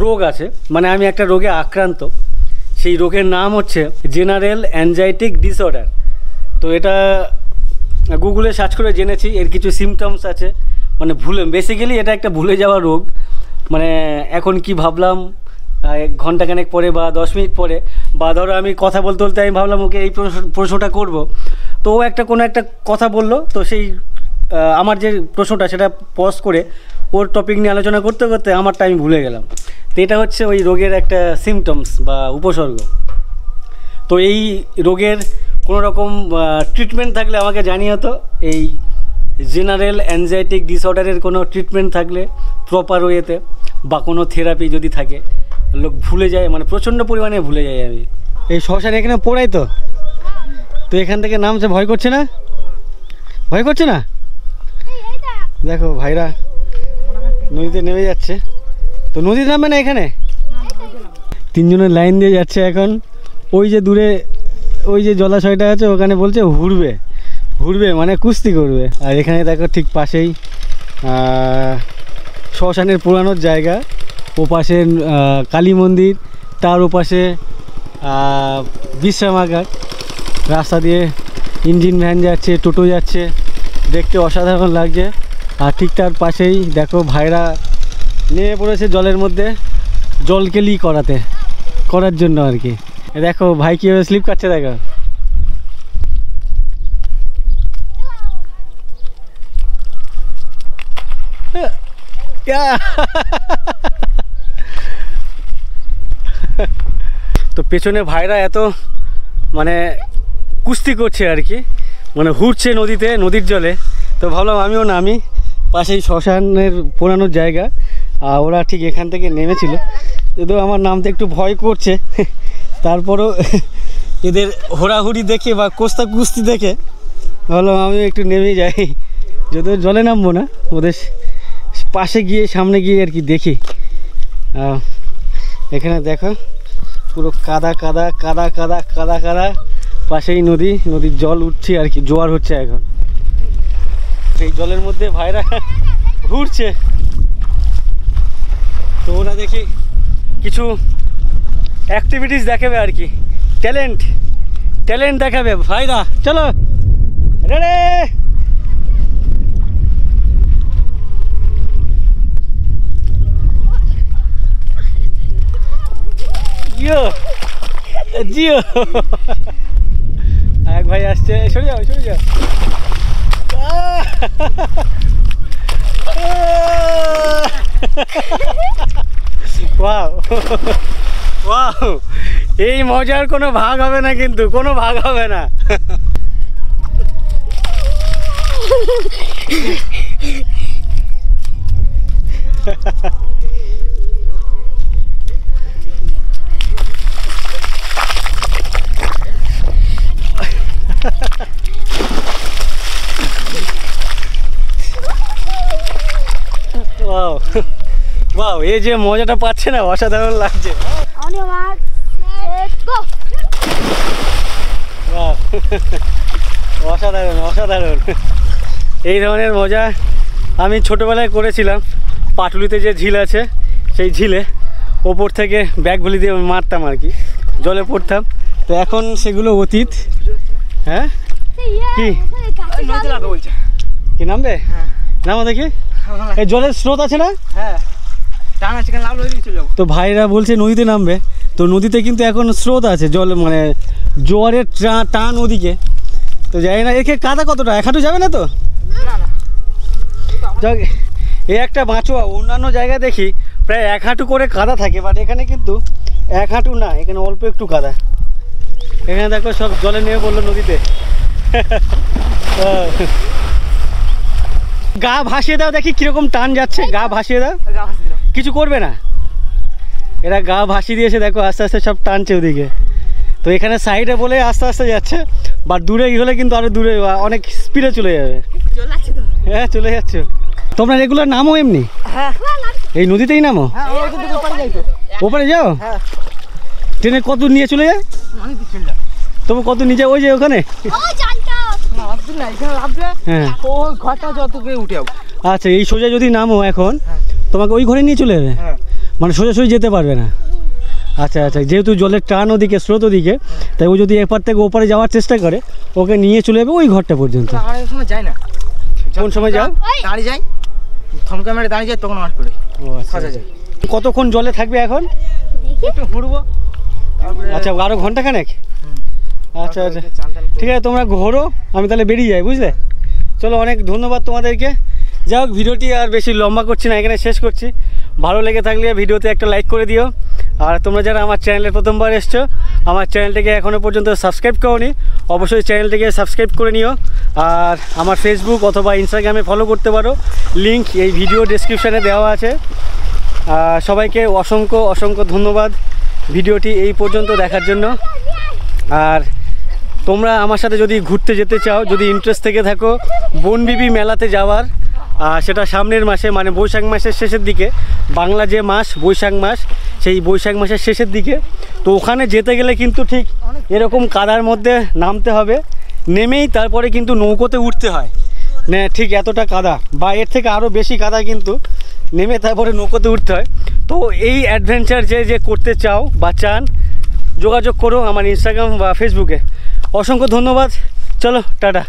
রোগ আছে, মানে আমি একটা রোগে আক্রান্ত। সেই রোগের নাম হচ্ছে জেনারেল অ্যাংজাইটি ডিসঅর্ডার। তো এটা গুগলে সার্চ করে জেনেছি, এর কিছু সিমটমস আছে। মানে বেসিক্যালি এটা একটা ভুলে যাওয়া রোগ। মানে এখন কি ভাবলাম ঘন্টাখানেক পরে বা 10 মিনিট পরে, বা ধরো আমি কথা বলতে বলতে আমি ভাবলাম ওকে এই প্রশ্নটা করব, তো ও কোনো একটা কথা বললো, তো সেই আমার যে প্রশ্নটা সেটা পজ করে ওর টপিক নিয়ে আলোচনা করতে করতে আমারটা আমি ভুলে গেলাম। তো এটা হচ্ছে ওই রোগের একটা সিমটমস বা উপসর্গ। তো এই রোগের কোনো রকম ট্রিটমেন্ট থাকলে আমাকে জানিও তো। এই জেনারেল অ্যাংজাইটি ডিসঅর্ডারের কোনো ট্রিটমেন্ট থাকলে প্রপার ওয়েতে, বা কোনো থেরাপি যদি থাকে। লোক ভুলে যায়, মানে প্রচণ্ড পরিমাণে ভুলে যাই আমি। এই শ্মশান এখানে পড়াই তো, তো এখান থেকে নামছে, ভয় করছে না? ভয় করছে না? দেখো ভাইরা নদীতে নেমে যাচ্ছে। তো নদীতে নামবে না এখানে? তিনজনের লাইন দিয়ে যাচ্ছে এখন। ওই যে দূরে ওই যে জলাশয়টা আছে, ওখানে বলছে ঘুরবে ঘুরবে, মানে কুস্তি করবে। আর এখানে দেখো ঠিক পাশেই শ্মশানের পুরানোর জায়গা, ও পাশে কালী মন্দির, তার ওপাশে বিশ্রামাগার। রাস্তা দিয়ে ইঞ্জিন ভ্যান যাচ্ছে, টোটো যাচ্ছে, দেখতে অসাধারণ লাগছে। আর ঠিক তার পাশেই দেখো ভাইরা নেমে পড়েছে জলের মধ্যে, জলকেলি করার জন্য আর কি। দেখো ভাই কীভাবে স্লিপ কাটছে, দেখো। তো পেছনে ভাইরা এত মানে কুস্তি করছে আর কি, মানে ঘুরছে নদীতে, নদীর জলে। তো ভাবলাম আমিও নামি, পাশেই শ্মশানের পুরানোর জায়গা। আর ওরা ঠিক এখান থেকে নেমেছিল, কিন্তু আমার নামতে একটু ভয় করছে। তারপরও এদের হোড়াহুড়ি দেখে বা কুস্তি দেখে ভাবলাম আমিও একটু নেমে যাই। যদিও জলে নামবো না, ওদের পাশে গিয়ে সামনে গিয়ে আর কি দেখি। এখানে দেখো পুরো কাদা কাদা কাদা কাদা কাদা কাদা, পাশেই নদীর জল উঠছে আর কি, জোয়ার হচ্ছে এখন। এই জলের মধ্যে ভাইরা ঘুরছে। তো ওরা দেখি কিছু অ্যাক্টিভিটিস দেখাবে আর কি, ট্যালেন্ট দেখাবে ভাইরা। চলো রেডি। জিও এক ভাই আসছে, সরে যাও। ওয়াও, এই মজার কোনো ভাগ হবে না, কিন্তু কোনো ভাগ হবে না। ওয়াও, এই যে মজাটা পাচ্ছে না, অসাধারণ লাগছে। অসাধারণ। এই ধরনের মজা আমি ছোটোবেলায় করেছিলাম। পাটুলিতে যে ঝিল আছে সেই ঝিলে ওপর থেকে ব্যাগগুলি দিয়ে মারতাম আর কি, জলে পড়তাম। তো এখন সেগুলো অতীত। হ্যাঁ কি কি নামবে? নামো দেখি। এই জলের স্রোত আছে না? হ্যাঁ টান আছে, কেন লাভ চলে যাবো। তো ভাইরা বলছে নদীতে নামবে, তো নদীতে কিন্তু এখন স্রোত আছে, জল মানে জোয়ারের টান ওদিকে। তো যাই না, একে কাদা কতটা, 1 হাঁটু যাবে না তো? যাক, এই একটা বাঁচোয়া। অন্যান্য জায়গায় দেখি প্রায় 1 হাঁটু করে কাদা থাকে, বাট এখানে কিন্তু 1 হাঁটু না, এখানে অল্প একটু কাদা। এখানে দেখো সব জলে নিয়ে পড়লো নদীতে। গা ভাসিয়ে দাও, দেখি কিরকম টান যাচ্ছে। গা ভাসিয়ে দাও, কিছু করবে না। এরা গা ভাসিয়ে দিয়েছে, দেখো আস্তে আস্তে সব টানছে ওদিকে। তো এখানে সাইডে বলে আস্তে আস্তে যাচ্ছে, বাট দূরে হলে কিন্তু আরো দূরে অনেক স্পিডে চলে যাবে। হ্যাঁ চলে যাচ্ছ তোমরা। রেগুলার নামো এমনি এই নদীতেই নামো? ওপারে যাও? ট্রেনে কত নিয়ে চলে যায়? তবু কত নিয়ে যায়? ওই যে ওখানে। হ্যাঁ আচ্ছা, এই সোজা যদি নামো এখন তোমাকে ওই ঘরে নিয়ে চলে যাবে, মানে সোজাসুজি যেতে পারবে না। আচ্ছা আচ্ছা, যেহেতু জলের টান ওদিকে, স্রোত ওদিকে, তাই ও যদি এপার থেকে ওপারে যাওয়ার চেষ্টা করে ওকে নিয়ে চলে যাবে ওই ঘরটা পর্যন্ত। যাই না। কোন সময় যাও? দাঁড়িয়ে যাই, থমকা মেরে দাঁড়িয়ে যাই, তখন মাঠ পড়ে। কতক্ষণ জলে থাকবে এখন? একটু ঘুরবো। আচ্ছা, আরো ঘন্টাখানেক? আচ্ছা আচ্ছা ঠিক আছে, তোমরা ঘোরো, আমি তাহলে বেরিয়ে যাই, বুঝলে? চলো, অনেক ধন্যবাদ তোমাদেরকে। যাই হোক, ভিডিওটি আর বেশি লম্বা করছি না, এখানে শেষ করছি। ভালো লেগে থাকলে ভিডিওতে একটা লাইক করে দিও। আর তোমরা যারা আমার চ্যানেলে প্রথমবার এসছো, আমার চ্যানেলটিকে এখনও পর্যন্ত সাবস্ক্রাইব করোনি, অবশ্যই চ্যানেলটিকে সাবস্ক্রাইব করে নিও। আর আমার ফেসবুক অথবা ইনস্টাগ্রামে ফলো করতে পারো, লিঙ্ক এই ভিডিও ডেসক্রিপশানে দেওয়া আছে। সবাইকে অসংখ্য অসংখ্য ধন্যবাদ ভিডিওটি এই পর্যন্ত দেখার জন্য। আর তোমরা আমার সাথে যদি ঘুরতে যেতে চাও, যদি ইন্টারেস্ট থেকে থাকো বনবিবি মেলাতে যাওয়ার, সেটা সামনের মাসে, মানে বৈশাখ মাসের শেষের দিকে, বাংলা যে মাস বৈশাখ মাস, সেই বৈশাখ মাসের শেষের দিকে। তো ওখানে যেতে গেলে কিন্তু ঠিক এরকম কাদার মধ্যে নামতে হবে, নেমেই তারপরে কিন্তু নৌকোতে উঠতে হয়। না ঠিক এতটা কাদা বা এর থেকে আরও বেশি কাদা, কিন্তু নেমে তারপরে নৌকোতে উঠতে হয়। তো এই অ্যাডভেঞ্চার যে করতে চাও বা চান, যোগাযোগ করো আমার ইনস্টাগ্রাম বা ফেসবুকে। অসংখ্য ধন্যবাদ। চলো, টাটা।